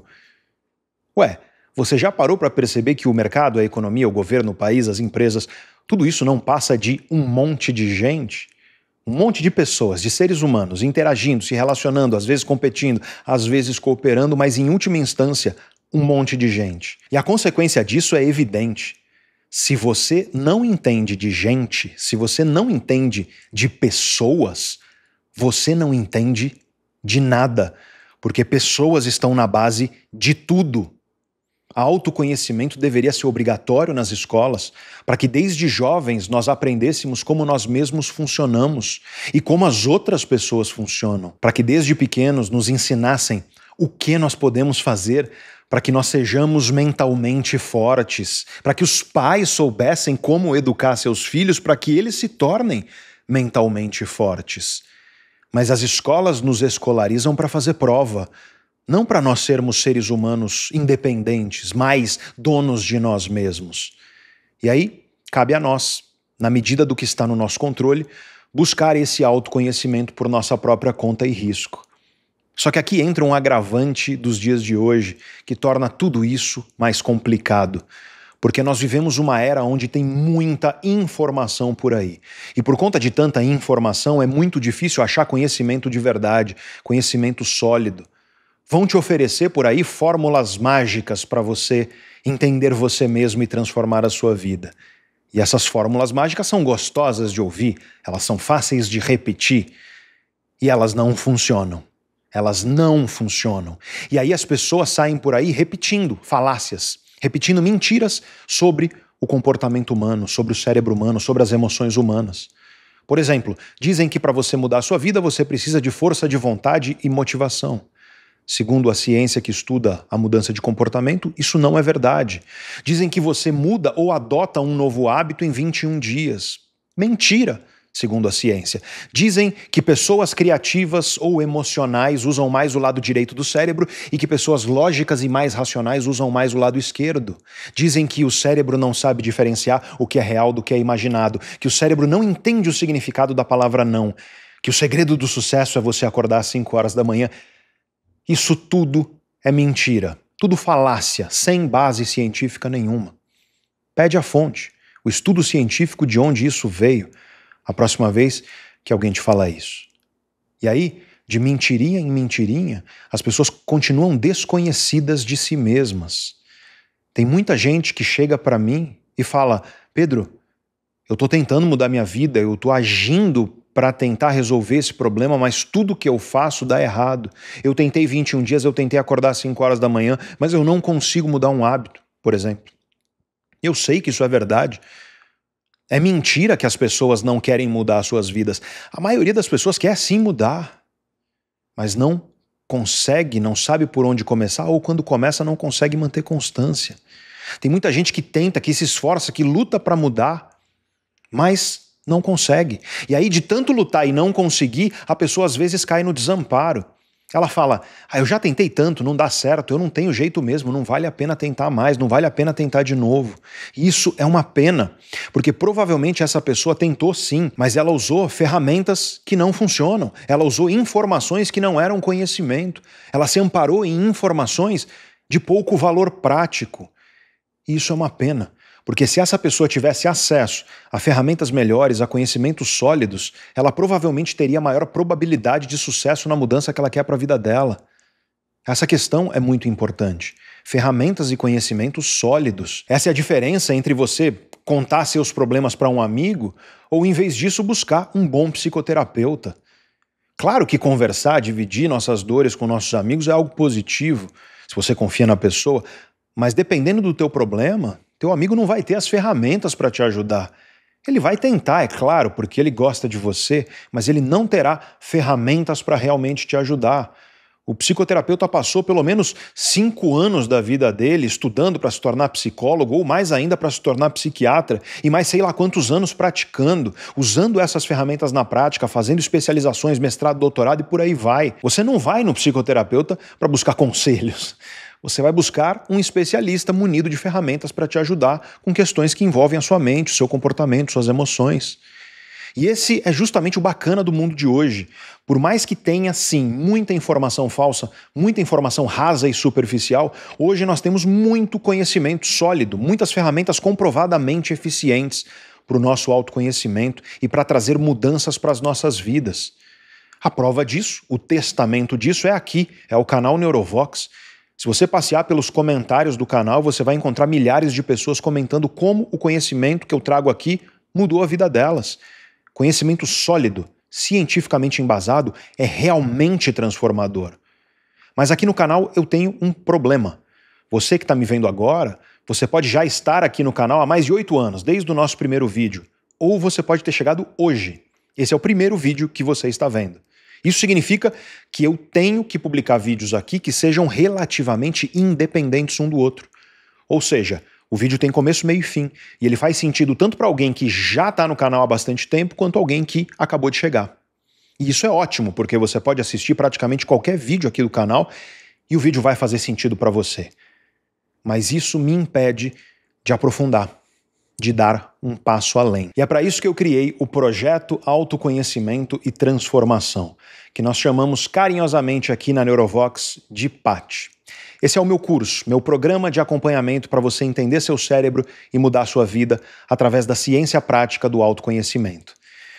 Ué, você já parou para perceber que o mercado, a economia, o governo, o país, as empresas, tudo isso não passa de um monte de gente? Um monte de pessoas, de seres humanos, interagindo, se relacionando, às vezes competindo, às vezes cooperando, mas em última instância, um monte de gente. E a consequência disso é evidente. Se você não entende de gente, se você não entende de pessoas, você não entende de nada, porque pessoas estão na base de tudo. Autoconhecimento deveria ser obrigatório nas escolas, para que desde jovens nós aprendêssemos como nós mesmos funcionamos e como as outras pessoas funcionam, para que desde pequenos nos ensinassem o que nós podemos fazer para que nós sejamos mentalmente fortes, para que os pais soubessem como educar seus filhos para que eles se tornem mentalmente fortes. Mas as escolas nos escolarizam para fazer prova, não para nós sermos seres humanos independentes, mais donos de nós mesmos. E aí, cabe a nós, na medida do que está no nosso controle, buscar esse autoconhecimento por nossa própria conta e risco. Só que aqui entra um agravante dos dias de hoje, que torna tudo isso mais complicado. Porque nós vivemos uma era onde tem muita informação por aí. E por conta de tanta informação, é muito difícil achar conhecimento de verdade, conhecimento sólido. Vão te oferecer por aí fórmulas mágicas para você entender você mesmo e transformar a sua vida. E essas fórmulas mágicas são gostosas de ouvir, elas são fáceis de repetir e elas não funcionam. Elas não funcionam. E aí as pessoas saem por aí repetindo falácias, repetindo mentiras sobre o comportamento humano, sobre o cérebro humano, sobre as emoções humanas. Por exemplo, dizem que para você mudar a sua vida você precisa de força de vontade e motivação. Segundo a ciência que estuda a mudança de comportamento, isso não é verdade. Dizem que você muda ou adota um novo hábito em 21 dias. Mentira, segundo a ciência. Dizem que pessoas criativas ou emocionais usam mais o lado direito do cérebro e que pessoas lógicas e mais racionais usam mais o lado esquerdo. Dizem que o cérebro não sabe diferenciar o que é real do que é imaginado, que o cérebro não entende o significado da palavra não, que o segredo do sucesso é você acordar às 5 horas da manhã. Isso tudo é mentira, tudo falácia, sem base científica nenhuma. Pede a fonte, o estudo científico de onde isso veio, a próxima vez que alguém te falar isso. E aí, de mentirinha em mentirinha, as pessoas continuam desconhecidas de si mesmas. Tem muita gente que chega para mim e fala: Pedro, eu estou tentando mudar minha vida, eu estou agindo para tentar resolver esse problema, mas tudo que eu faço dá errado. Eu tentei 21 dias, eu tentei acordar às 5 horas da manhã, mas eu não consigo mudar um hábito, por exemplo. Eu sei que isso é verdade. É mentira que as pessoas não querem mudar as suas vidas. A maioria das pessoas quer sim mudar, mas não consegue, não sabe por onde começar, ou quando começa não consegue manter constância. Tem muita gente que tenta, que se esforça, que luta para mudar, mas não consegue. E aí, de tanto lutar e não conseguir, a pessoa às vezes cai no desamparo. Ela fala: eu já tentei tanto, não dá certo, eu não tenho jeito mesmo, não vale a pena tentar mais, não vale a pena tentar de novo. Isso é uma pena, porque provavelmente essa pessoa tentou sim, mas ela usou ferramentas que não funcionam, ela usou informações que não eram conhecimento, ela se amparou em informações de pouco valor prático. E isso é uma pena. Porque se essa pessoa tivesse acesso a ferramentas melhores, a conhecimentos sólidos, ela provavelmente teria maior probabilidade de sucesso na mudança que ela quer para a vida dela. Essa questão é muito importante. Ferramentas e conhecimentos sólidos. Essa é a diferença entre você contar seus problemas para um amigo ou, em vez disso, buscar um bom psicoterapeuta. Claro que conversar, dividir nossas dores com nossos amigos é algo positivo, se você confia na pessoa, mas dependendo do teu problema, teu amigo não vai ter as ferramentas para te ajudar. Ele vai tentar, é claro, porque ele gosta de você, mas ele não terá ferramentas para realmente te ajudar. O psicoterapeuta passou pelo menos 5 anos da vida dele estudando para se tornar psicólogo, ou mais ainda para se tornar psiquiatra, e mais sei lá quantos anos praticando, usando essas ferramentas na prática, fazendo especializações, mestrado, doutorado e por aí vai. Você não vai no psicoterapeuta para buscar conselhos. Você vai buscar um especialista munido de ferramentas para te ajudar com questões que envolvem a sua mente, o seu comportamento, suas emoções. E esse é justamente o bacana do mundo de hoje. Por mais que tenha, sim, muita informação falsa, muita informação rasa e superficial, hoje nós temos muito conhecimento sólido, muitas ferramentas comprovadamente eficientes para o nosso autoconhecimento e para trazer mudanças para as nossas vidas. A prova disso, o testamento disso é aqui, é o canal Neurovox. Se você passear pelos comentários do canal, você vai encontrar milhares de pessoas comentando como o conhecimento que eu trago aqui mudou a vida delas. Conhecimento sólido, cientificamente embasado, é realmente transformador. Mas aqui no canal eu tenho um problema. Você que está me vendo agora, você pode já estar aqui no canal há mais de 8 anos, desde o nosso primeiro vídeo. Ou você pode ter chegado hoje. Esse é o primeiro vídeo que você está vendo. Isso significa que eu tenho que publicar vídeos aqui que sejam relativamente independentes um do outro. Ou seja, o vídeo tem começo, meio e fim, e ele faz sentido tanto para alguém que já está no canal há bastante tempo, quanto alguém que acabou de chegar. E isso é ótimo, porque você pode assistir praticamente qualquer vídeo aqui do canal e o vídeo vai fazer sentido para você. Mas isso me impede de aprofundar, de dar um passo além. E é para isso que eu criei o projeto Autoconhecimento e Transformação, que nós chamamos carinhosamente aqui na Neurovox de PAT. Esse é o meu curso, meu programa de acompanhamento para você entender seu cérebro e mudar sua vida através da ciência prática do autoconhecimento.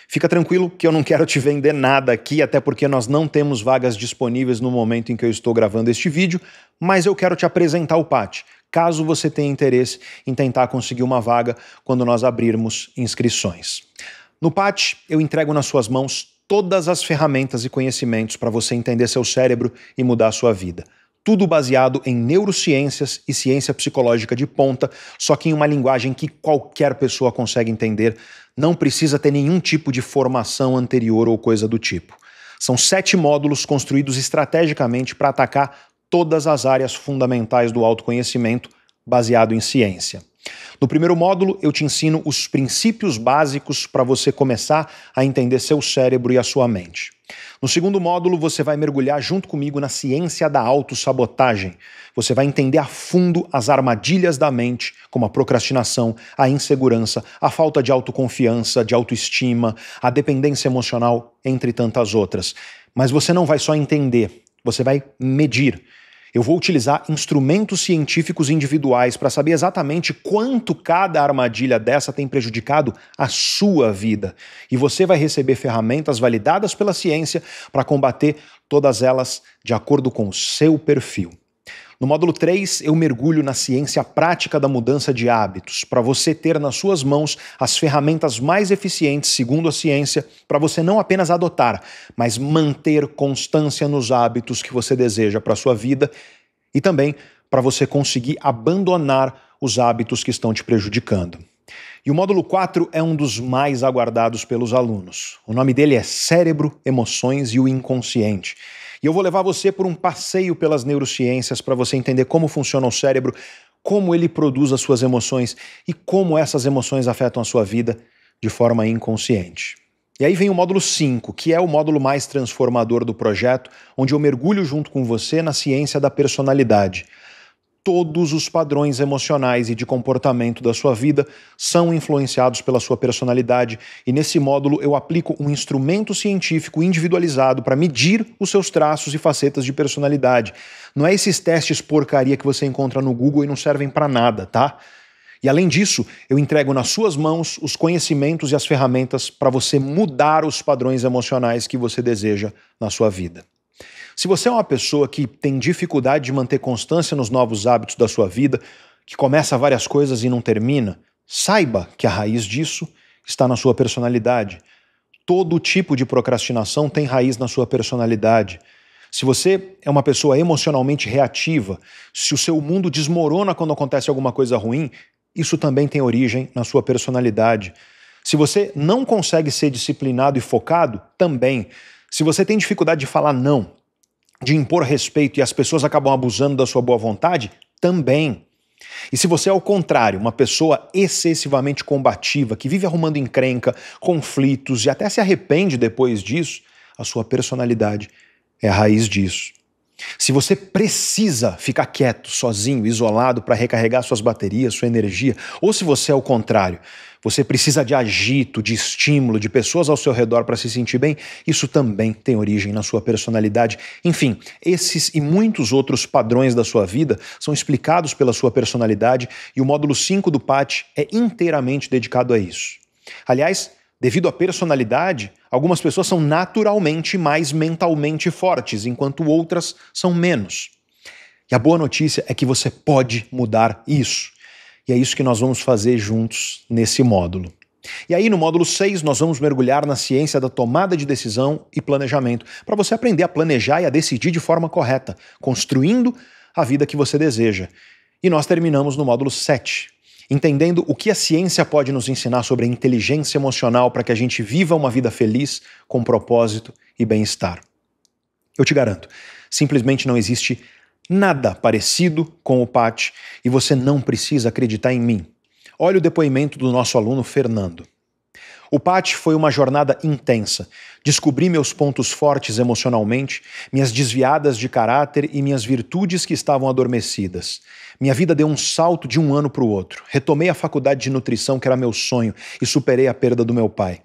Fica tranquilo que eu não quero te vender nada aqui, até porque nós não temos vagas disponíveis no momento em que eu estou gravando este vídeo, mas eu quero te apresentar o PAT, caso você tenha interesse em tentar conseguir uma vaga quando nós abrirmos inscrições. No PAT, eu entrego nas suas mãos todas as ferramentas e conhecimentos para você entender seu cérebro e mudar a sua vida. Tudo baseado em neurociências e ciência psicológica de ponta, só que em uma linguagem que qualquer pessoa consegue entender, não precisa ter nenhum tipo de formação anterior ou coisa do tipo. São 7 módulos construídos estrategicamente para atacar todas as áreas fundamentais do autoconhecimento, baseado em ciência. No primeiro módulo, eu te ensino os princípios básicos para você começar a entender seu cérebro e a sua mente. No segundo módulo, você vai mergulhar junto comigo na ciência da autossabotagem. Você vai entender a fundo as armadilhas da mente, como a procrastinação, a insegurança, a falta de autoconfiança, de autoestima, a dependência emocional, entre tantas outras. Mas você não vai só entender, você vai medir. Eu vou utilizar instrumentos científicos individuais para saber exatamente quanto cada armadilha dessa tem prejudicado a sua vida. E você vai receber ferramentas validadas pela ciência para combater todas elas de acordo com o seu perfil. No módulo 3, eu mergulho na ciência prática da mudança de hábitos, para você ter nas suas mãos as ferramentas mais eficientes, segundo a ciência, para você não apenas adotar, mas manter constância nos hábitos que você deseja para a sua vida e também para você conseguir abandonar os hábitos que estão te prejudicando. E o módulo 4 é um dos mais aguardados pelos alunos. O nome dele é Cérebro, Emoções e o Inconsciente. E eu vou levar você por um passeio pelas neurociências para você entender como funciona o cérebro, como ele produz as suas emoções e como essas emoções afetam a sua vida de forma inconsciente. E aí vem o módulo 5, que é o módulo mais transformador do projeto, onde eu mergulho junto com você na ciência da personalidade. Todos os padrões emocionais e de comportamento da sua vida são influenciados pela sua personalidade e nesse módulo eu aplico um instrumento científico individualizado para medir os seus traços e facetas de personalidade. Não é esses testes porcaria que você encontra no Google e não servem para nada, tá? E além disso, eu entrego nas suas mãos os conhecimentos e as ferramentas para você mudar os padrões emocionais que você deseja na sua vida. Se você é uma pessoa que tem dificuldade de manter constância nos novos hábitos da sua vida, que começa várias coisas e não termina, saiba que a raiz disso está na sua personalidade. Todo tipo de procrastinação tem raiz na sua personalidade. Se você é uma pessoa emocionalmente reativa, se o seu mundo desmorona quando acontece alguma coisa ruim, isso também tem origem na sua personalidade. Se você não consegue ser disciplinado e focado, também. Se você tem dificuldade de falar não, de impor respeito e as pessoas acabam abusando da sua boa vontade? Também. E se você é ao contrário, uma pessoa excessivamente combativa, que vive arrumando encrenca, conflitos e até se arrepende depois disso, a sua personalidade é a raiz disso. Se você precisa ficar quieto, sozinho, isolado para recarregar suas baterias, sua energia, ou se você é o contrário, você precisa de agito, de estímulo, de pessoas ao seu redor para se sentir bem, isso também tem origem na sua personalidade. Enfim, esses e muitos outros padrões da sua vida são explicados pela sua personalidade e o módulo 5 do PAT é inteiramente dedicado a isso. Aliás, devido à personalidade, algumas pessoas são naturalmente mais mentalmente fortes, enquanto outras são menos. E a boa notícia é que você pode mudar isso. E é isso que nós vamos fazer juntos nesse módulo. E aí, no módulo 6, nós vamos mergulhar na ciência da tomada de decisão e planejamento, para você aprender a planejar e a decidir de forma correta, construindo a vida que você deseja. E nós terminamos no módulo 7, entendendo o que a ciência pode nos ensinar sobre a inteligência emocional para que a gente viva uma vida feliz, com propósito e bem-estar. Eu te garanto, simplesmente não existe nada parecido com o PAT e você não precisa acreditar em mim. Olha o depoimento do nosso aluno Fernando. O PAT foi uma jornada intensa. Descobri meus pontos fortes emocionalmente, minhas desviadas de caráter e minhas virtudes que estavam adormecidas. Minha vida deu um salto de um ano para o outro. Retomei a faculdade de nutrição, que era meu sonho, e superei a perda do meu pai.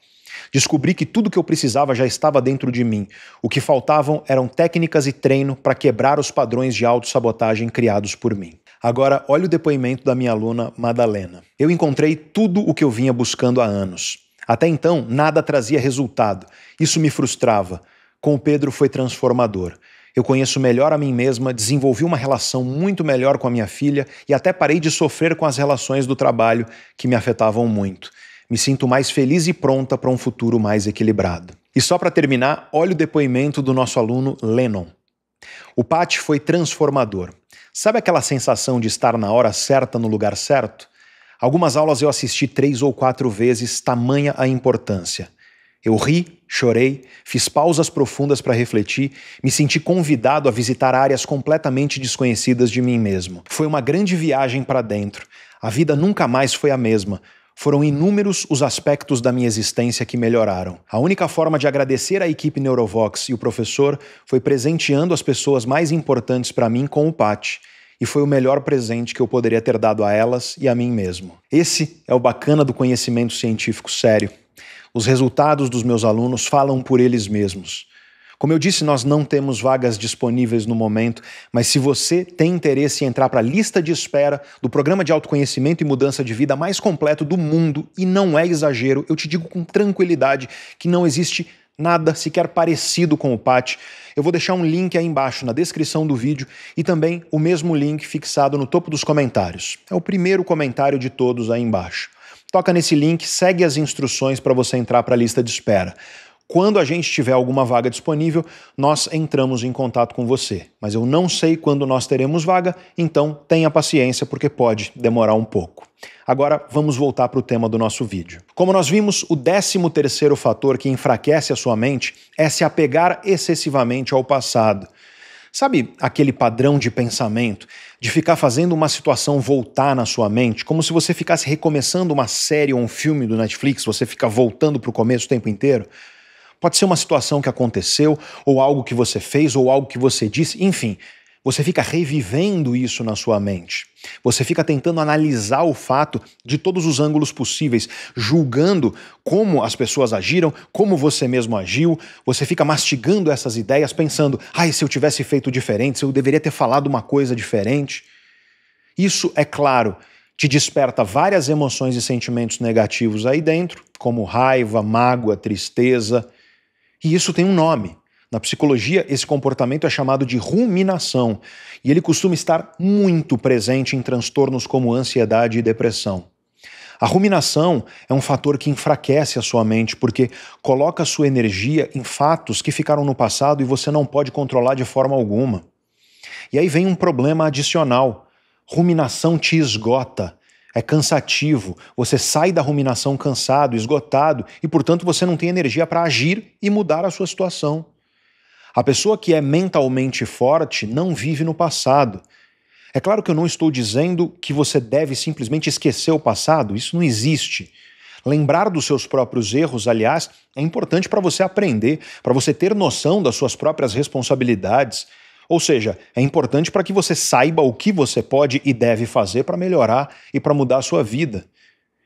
Descobri que tudo que eu precisava já estava dentro de mim. O que faltavam eram técnicas e treino para quebrar os padrões de autossabotagem criados por mim. Agora, olha o depoimento da minha aluna Madalena. Eu encontrei tudo o que eu vinha buscando há anos. Até então, nada trazia resultado. Isso me frustrava. Com o Pedro foi transformador. Eu conheço melhor a mim mesma, desenvolvi uma relação muito melhor com a minha filha e até parei de sofrer com as relações do trabalho que me afetavam muito. Me sinto mais feliz e pronta para um futuro mais equilibrado. E só para terminar, olha o depoimento do nosso aluno Lennon. O PAT foi transformador. Sabe aquela sensação de estar na hora certa no lugar certo? Algumas aulas eu assisti 3 ou 4 vezes, tamanha a importância. Eu ri, chorei, fiz pausas profundas para refletir, me senti convidado a visitar áreas completamente desconhecidas de mim mesmo. Foi uma grande viagem para dentro. A vida nunca mais foi a mesma. Foram inúmeros os aspectos da minha existência que melhoraram. A única forma de agradecer à equipe Neurovox e o professor foi presenteando as pessoas mais importantes para mim com o PAT. E foi o melhor presente que eu poderia ter dado a elas e a mim mesmo. Esse é o bacana do conhecimento científico sério. Os resultados dos meus alunos falam por eles mesmos. Como eu disse, nós não temos vagas disponíveis no momento, mas se você tem interesse em entrar para a lista de espera do programa de autoconhecimento e mudança de vida mais completo do mundo, e não é exagero, eu te digo com tranquilidade que não existe nada sequer parecido com o PAT. Eu vou deixar um link aí embaixo na descrição do vídeo e também o mesmo link fixado no topo dos comentários. É o primeiro comentário de todos aí embaixo. Toca nesse link, segue as instruções para você entrar para a lista de espera. Quando a gente tiver alguma vaga disponível, nós entramos em contato com você. Mas eu não sei quando nós teremos vaga, então tenha paciência porque pode demorar um pouco. Agora vamos voltar para o tema do nosso vídeo. Como nós vimos, o 13º fator que enfraquece a sua mente é se apegar excessivamente ao passado. Sabe aquele padrão de pensamento, de ficar fazendo uma situação voltar na sua mente, como se você ficasse recomeçando uma série ou um filme do Netflix, você fica voltando para o começo o tempo inteiro? Pode ser uma situação que aconteceu, ou algo que você fez, ou algo que você disse, enfim, você fica revivendo isso na sua mente. Você fica tentando analisar o fato de todos os ângulos possíveis, julgando como as pessoas agiram, como você mesmo agiu, você fica mastigando essas ideias, pensando, se eu tivesse feito diferente, se eu deveria ter falado uma coisa diferente. Isso, é claro, te desperta várias emoções e sentimentos negativos aí dentro, como raiva, mágoa, tristeza. E isso tem um nome. Na psicologia, esse comportamento é chamado de ruminação, e ele costuma estar muito presente em transtornos como ansiedade e depressão. A ruminação é um fator que enfraquece a sua mente, porque coloca a sua energia em fatos que ficaram no passado e você não pode controlar de forma alguma. E aí vem um problema adicional. Ruminação te esgota. É cansativo, você sai da ruminação cansado, esgotado, e portanto você não tem energia para agir e mudar a sua situação. A pessoa que é mentalmente forte não vive no passado. É claro que eu não estou dizendo que você deve simplesmente esquecer o passado, isso não existe. Lembrar dos seus próprios erros, aliás, é importante para você aprender, para você ter noção das suas próprias responsabilidades. Ou seja, é importante para que você saiba o que você pode e deve fazer para melhorar e para mudar a sua vida.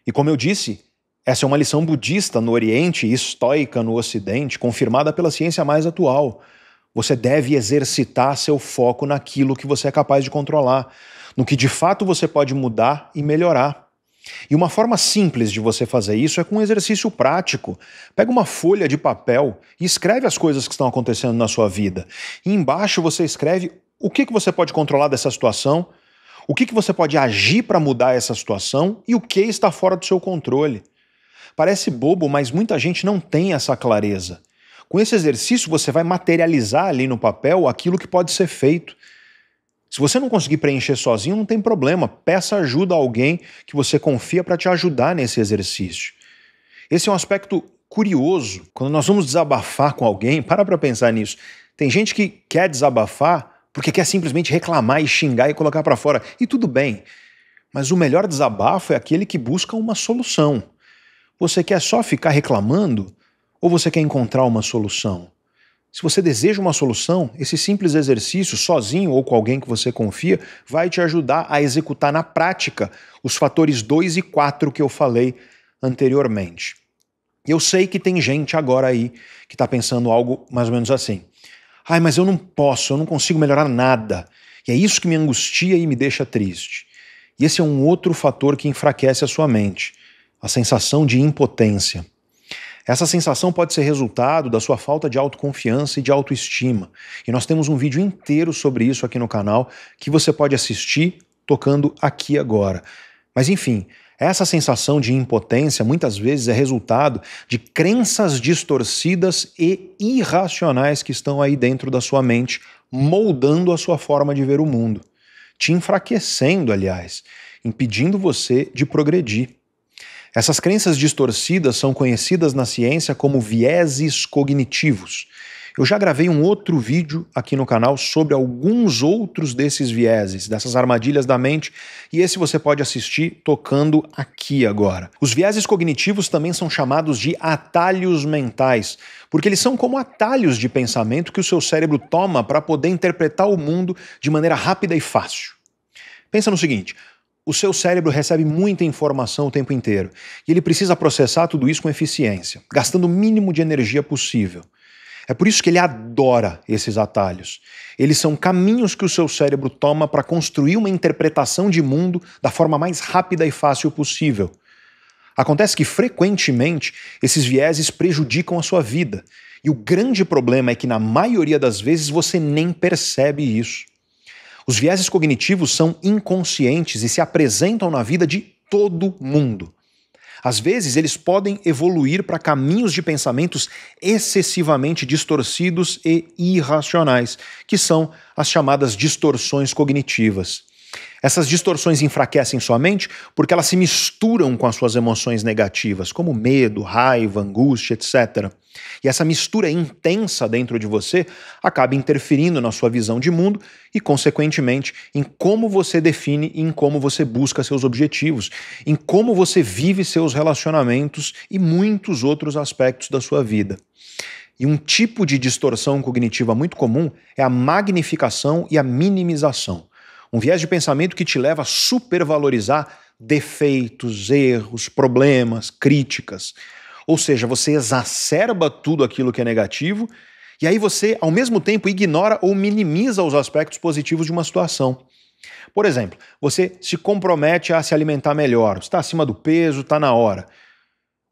E como eu disse, essa é uma lição budista no Oriente e estoica no Ocidente, confirmada pela ciência mais atual. Você deve exercitar seu foco naquilo que você é capaz de controlar, no que de fato você pode mudar e melhorar. E uma forma simples de você fazer isso é com um exercício prático. Pega uma folha de papel e escreve as coisas que estão acontecendo na sua vida. E embaixo você escreve o que você pode controlar dessa situação, o que você pode agir para mudar essa situação e o que está fora do seu controle. Parece bobo, mas muita gente não tem essa clareza. Com esse exercício você vai materializar ali no papel aquilo que pode ser feito. Se você não conseguir preencher sozinho, não tem problema. Peça ajuda a alguém que você confia para te ajudar nesse exercício. Esse é um aspecto curioso. Quando nós vamos desabafar com alguém, para pensar nisso. Tem gente que quer desabafar porque quer simplesmente reclamar e xingar e colocar para fora. E tudo bem. Mas o melhor desabafo é aquele que busca uma solução. Você quer só ficar reclamando ou você quer encontrar uma solução? Se você deseja uma solução, esse simples exercício, sozinho ou com alguém que você confia, vai te ajudar a executar na prática os fatores 2 e 4 que eu falei anteriormente. Eu sei que tem gente agora aí que está pensando algo mais ou menos assim. Ai, mas eu não posso, eu não consigo melhorar nada. E é isso que me angustia e me deixa triste. E esse é um outro fator que enfraquece a sua mente, a sensação de impotência. Essa sensação pode ser resultado da sua falta de autoconfiança e de autoestima. E nós temos um vídeo inteiro sobre isso aqui no canal que você pode assistir tocando aqui agora. Mas enfim, essa sensação de impotência muitas vezes é resultado de crenças distorcidas e irracionais que estão aí dentro da sua mente, moldando a sua forma de ver o mundo. Te enfraquecendo, aliás, impedindo você de progredir. Essas crenças distorcidas são conhecidas na ciência como vieses cognitivos. Eu já gravei um outro vídeo aqui no canal sobre alguns outros desses vieses, dessas armadilhas da mente, e esse você pode assistir tocando aqui agora. Os vieses cognitivos também são chamados de atalhos mentais, porque eles são como atalhos de pensamento que o seu cérebro toma para poder interpretar o mundo de maneira rápida e fácil. Pensa no seguinte: o seu cérebro recebe muita informação o tempo inteiro e ele precisa processar tudo isso com eficiência, gastando o mínimo de energia possível. É por isso que ele adora esses atalhos. Eles são caminhos que o seu cérebro toma para construir uma interpretação de mundo da forma mais rápida e fácil possível. Acontece que, frequentemente, esses vieses prejudicam a sua vida. E o grande problema é que, na maioria das vezes, você nem percebe isso. Os vieses cognitivos são inconscientes e se apresentam na vida de todo mundo. Às vezes, eles podem evoluir para caminhos de pensamentos excessivamente distorcidos e irracionais, que são as chamadas distorções cognitivas. Essas distorções enfraquecem sua mente porque elas se misturam com as suas emoções negativas, como medo, raiva, angústia, etc. E essa mistura intensa dentro de você acaba interferindo na sua visão de mundo e, consequentemente, em como você define e em como você busca seus objetivos, em como você vive seus relacionamentos e muitos outros aspectos da sua vida. E um tipo de distorção cognitiva muito comum é a magnificação e a minimização. Um viés de pensamento que te leva a supervalorizar defeitos, erros, problemas, críticas. Ou seja, você exacerba tudo aquilo que é negativo e aí você, ao mesmo tempo, ignora ou minimiza os aspectos positivos de uma situação. Por exemplo, você se compromete a se alimentar melhor, está acima do peso, está na hora.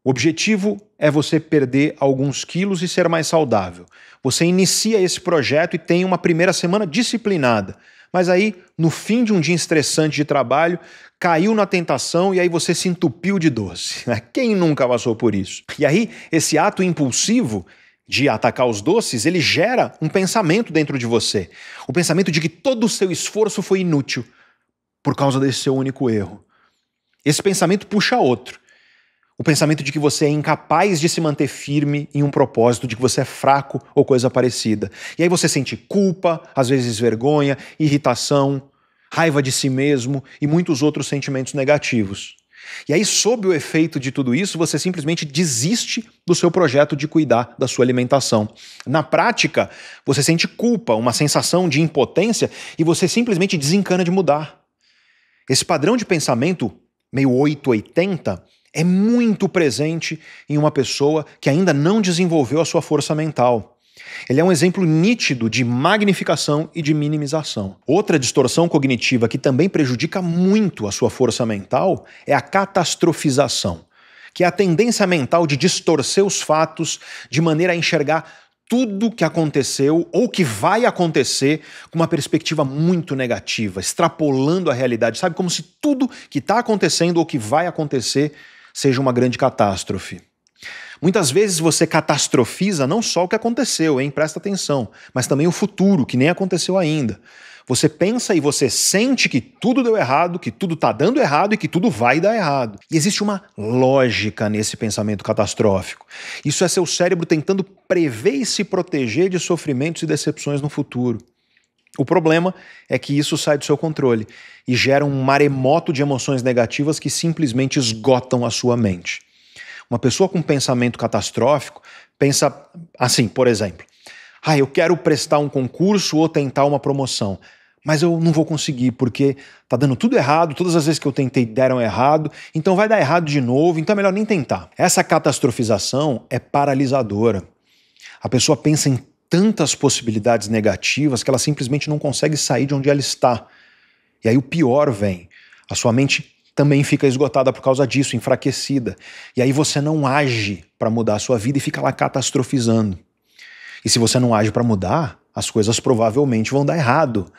O objetivo é você perder alguns quilos e ser mais saudável. Você inicia esse projeto e tem uma primeira semana disciplinada. Mas aí, no fim de um dia estressante de trabalho, caiu na tentação e aí você se entupiu de doce. Quem nunca passou por isso? E aí, esse ato impulsivo de atacar os doces, ele gera um pensamento dentro de você. O pensamento de que todo o seu esforço foi inútil por causa desse seu único erro. Esse pensamento puxa outro. O pensamento de que você é incapaz de se manter firme em um propósito, de que você é fraco ou coisa parecida. E aí você sente culpa, às vezes vergonha, irritação, raiva de si mesmo e muitos outros sentimentos negativos. E aí, sob o efeito de tudo isso, você simplesmente desiste do seu projeto de cuidar da sua alimentação. Na prática, você sente culpa, uma sensação de impotência e você simplesmente desencana de mudar. Esse padrão de pensamento, meio 880, é muito presente em uma pessoa que ainda não desenvolveu a sua força mental. Ele é um exemplo nítido de magnificação e de minimização. Outra distorção cognitiva que também prejudica muito a sua força mental é a catastrofização, que é a tendência mental de distorcer os fatos de maneira a enxergar tudo que aconteceu ou que vai acontecer com uma perspectiva muito negativa, extrapolando a realidade, sabe? Como se tudo que está acontecendo ou que vai acontecer seja uma grande catástrofe. Muitas vezes você catastrofiza não só o que aconteceu, hein? Presta atenção, mas também o futuro, que nem aconteceu ainda. Você pensa e você sente que tudo deu errado, que tudo está dando errado e que tudo vai dar errado. E existe uma lógica nesse pensamento catastrófico. Isso é seu cérebro tentando prever e se proteger de sofrimentos e decepções no futuro. O problema é que isso sai do seu controle e gera um maremoto de emoções negativas que simplesmente esgotam a sua mente. Uma pessoa com pensamento catastrófico pensa assim, por exemplo, eu quero prestar um concurso ou tentar uma promoção, mas eu não vou conseguir porque tá dando tudo errado, todas as vezes que eu tentei deram errado, então vai dar errado de novo, então é melhor nem tentar. Essa catastrofização é paralisadora. A pessoa pensa em tantas possibilidades negativas que ela simplesmente não consegue sair de onde ela está. E aí o pior vem, a sua mente também fica esgotada por causa disso, enfraquecida. E aí você não age para mudar a sua vida e fica lá catastrofizando. E se você não age para mudar, as coisas provavelmente vão dar errado.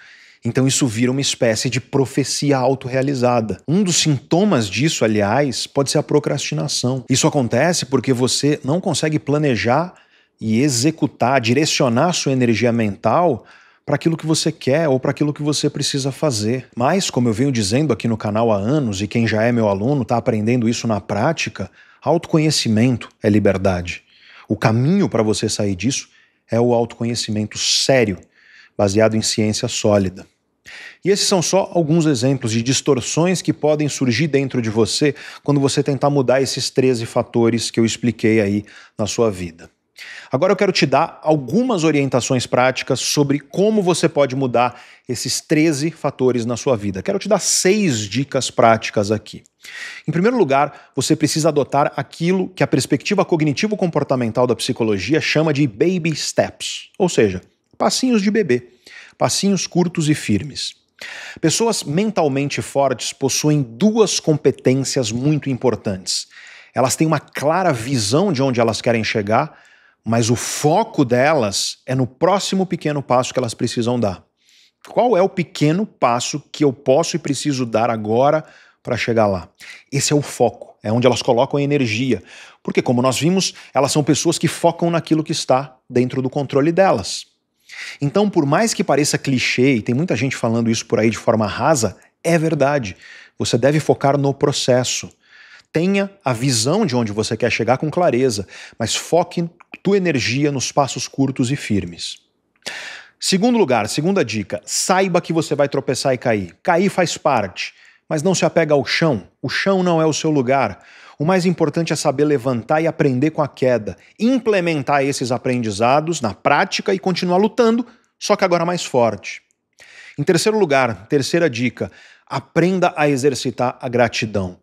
Então isso vira uma espécie de profecia autorrealizada. Um dos sintomas disso, aliás, pode ser a procrastinação. Isso acontece porque você não consegue planejar e executar, direcionar sua energia mental para aquilo que você quer ou para aquilo que você precisa fazer. Mas, como eu venho dizendo aqui no canal há anos, e quem já é meu aluno está aprendendo isso na prática, autoconhecimento é liberdade. O caminho para você sair disso é o autoconhecimento sério, baseado em ciência sólida. E esses são só alguns exemplos de distorções que podem surgir dentro de você quando você tentar mudar esses 13 fatores que eu expliquei aí na sua vida. Agora eu quero te dar algumas orientações práticas sobre como você pode mudar esses 13 fatores na sua vida. Quero te dar 6 dicas práticas aqui. Em primeiro lugar, você precisa adotar aquilo que a perspectiva cognitivo-comportamental da psicologia chama de baby steps, ou seja, passinhos de bebê, passinhos curtos e firmes. Pessoas mentalmente fortes possuem 2 competências muito importantes. Elas têm uma clara visão de onde elas querem chegar, mas o foco delas é no próximo pequeno passo que elas precisam dar. Qual é o pequeno passo que eu posso e preciso dar agora para chegar lá? Esse é o foco, é onde elas colocam a energia. Porque, como nós vimos, elas são pessoas que focam naquilo que está dentro do controle delas. Então, por mais que pareça clichê, e tem muita gente falando isso por aí de forma rasa, é verdade. Você deve focar no processo. Tenha a visão de onde você quer chegar com clareza, mas foque tua energia nos passos curtos e firmes. Segundo lugar, segunda dica, saiba que você vai tropeçar e cair. Cair faz parte, mas não se apega ao chão. O chão não é o seu lugar. O mais importante é saber levantar e aprender com a queda, implementar esses aprendizados na prática e continuar lutando, só que agora mais forte. Em terceiro lugar, terceira dica, aprenda a exercitar a gratidão.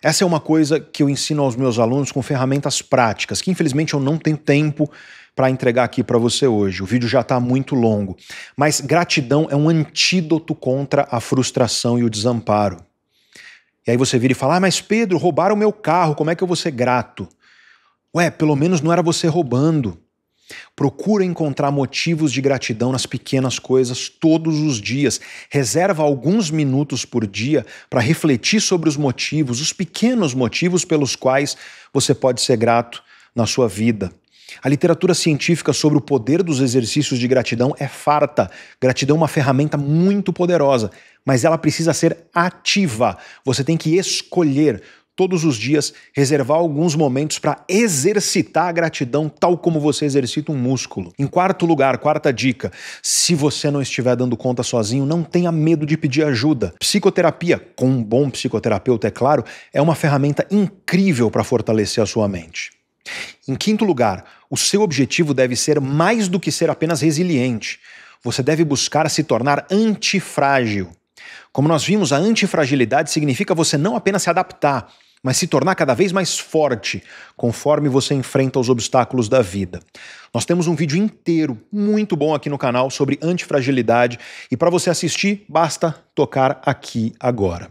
Essa é uma coisa que eu ensino aos meus alunos com ferramentas práticas, que infelizmente eu não tenho tempo para entregar aqui para você hoje. O vídeo já está muito longo. Mas gratidão é um antídoto contra a frustração e o desamparo. E aí você vira e fala, mas Pedro, roubaram o meu carro, como é que eu vou ser grato? Ué, pelo menos não era você roubando. Procura encontrar motivos de gratidão nas pequenas coisas todos os dias. Reserva alguns minutos por dia para refletir sobre os motivos, os pequenos motivos pelos quais você pode ser grato na sua vida. A literatura científica sobre o poder dos exercícios de gratidão é farta. Gratidão é uma ferramenta muito poderosa, mas ela precisa ser ativa. Você tem que escolher todos os dias, reservar alguns momentos para exercitar a gratidão, tal como você exercita um músculo. Em quarto lugar, quarta dica, se você não estiver dando conta sozinho, não tenha medo de pedir ajuda. Psicoterapia, com um bom psicoterapeuta, é claro, é uma ferramenta incrível para fortalecer a sua mente. Em quinto lugar, o seu objetivo deve ser mais do que ser apenas resiliente. Você deve buscar se tornar antifrágil. Como nós vimos, a antifragilidade significa você não apenas se adaptar, mas se tornar cada vez mais forte conforme você enfrenta os obstáculos da vida. Nós temos um vídeo inteiro muito bom aqui no canal sobre antifragilidade e para você assistir, basta tocar aqui agora.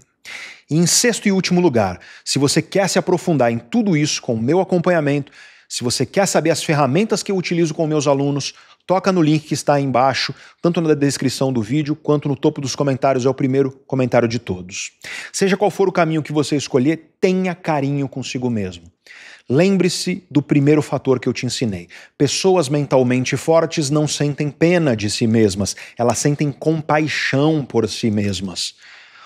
E em sexto e último lugar, se você quer se aprofundar em tudo isso com o meu acompanhamento, se você quer saber as ferramentas que eu utilizo com meus alunos, toca no link que está aí embaixo, tanto na descrição do vídeo quanto no topo dos comentários, é o primeiro comentário de todos. Seja qual for o caminho que você escolher, tenha carinho consigo mesmo. Lembre-se do primeiro fator que eu te ensinei. Pessoas mentalmente fortes não sentem pena de si mesmas, elas sentem compaixão por si mesmas.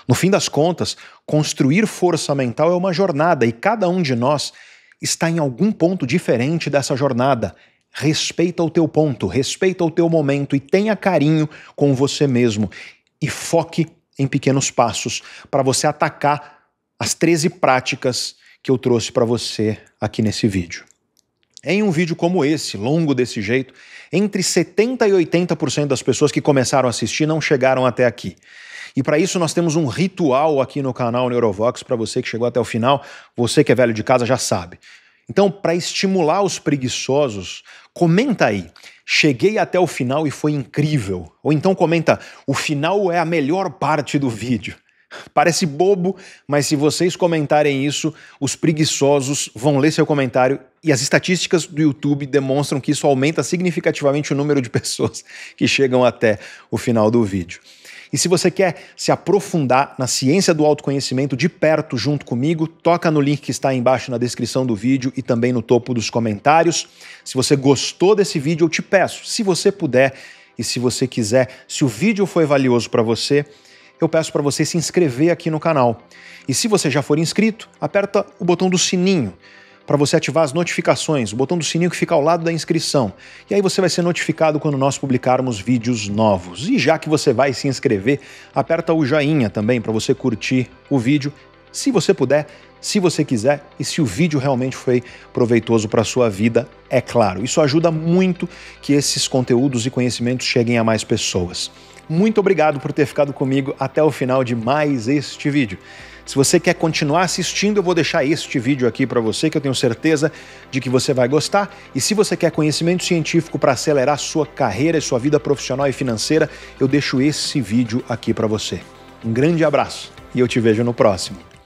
No fim das contas, construir força mental é uma jornada e cada um de nós está em algum ponto diferente dessa jornada. Respeita o teu ponto, respeita o teu momento e tenha carinho com você mesmo. E foque em pequenos passos para você atacar as 13 práticas que eu trouxe para você aqui nesse vídeo. Em um vídeo como esse, longo desse jeito, entre 70% e 80% das pessoas que começaram a assistir não chegaram até aqui. E para isso nós temos um ritual aqui no canal Neurovox, para você que chegou até o final, você que é velho de casa já sabe. Então, para estimular os preguiçosos, comenta aí, cheguei até o final e foi incrível. Ou então comenta, o final é a melhor parte do vídeo. Parece bobo, mas se vocês comentarem isso, os preguiçosos vão ler seu comentário e as estatísticas do YouTube demonstram que isso aumenta significativamente o número de pessoas que chegam até o final do vídeo. E se você quer se aprofundar na ciência do autoconhecimento de perto junto comigo, toca no link que está aí embaixo na descrição do vídeo e também no topo dos comentários. Se você gostou desse vídeo, eu te peço, se você puder e se você quiser, se o vídeo foi valioso para você, eu peço para você se inscrever aqui no canal. E se você já for inscrito, aperta o botão do sininho para você ativar as notificações, o botão do sininho que fica ao lado da inscrição. E aí você vai ser notificado quando nós publicarmos vídeos novos. E já que você vai se inscrever, aperta o joinha também para você curtir o vídeo, se você puder, se você quiser e se o vídeo realmente foi proveitoso para a sua vida, é claro. Isso ajuda muito que esses conteúdos e conhecimentos cheguem a mais pessoas. Muito obrigado por ter ficado comigo até o final de mais este vídeo. Se você quer continuar assistindo, eu vou deixar este vídeo aqui para você, que eu tenho certeza de que você vai gostar. E se você quer conhecimento científico para acelerar sua carreira e sua vida profissional e financeira, eu deixo esse vídeo aqui para você. Um grande abraço e eu te vejo no próximo.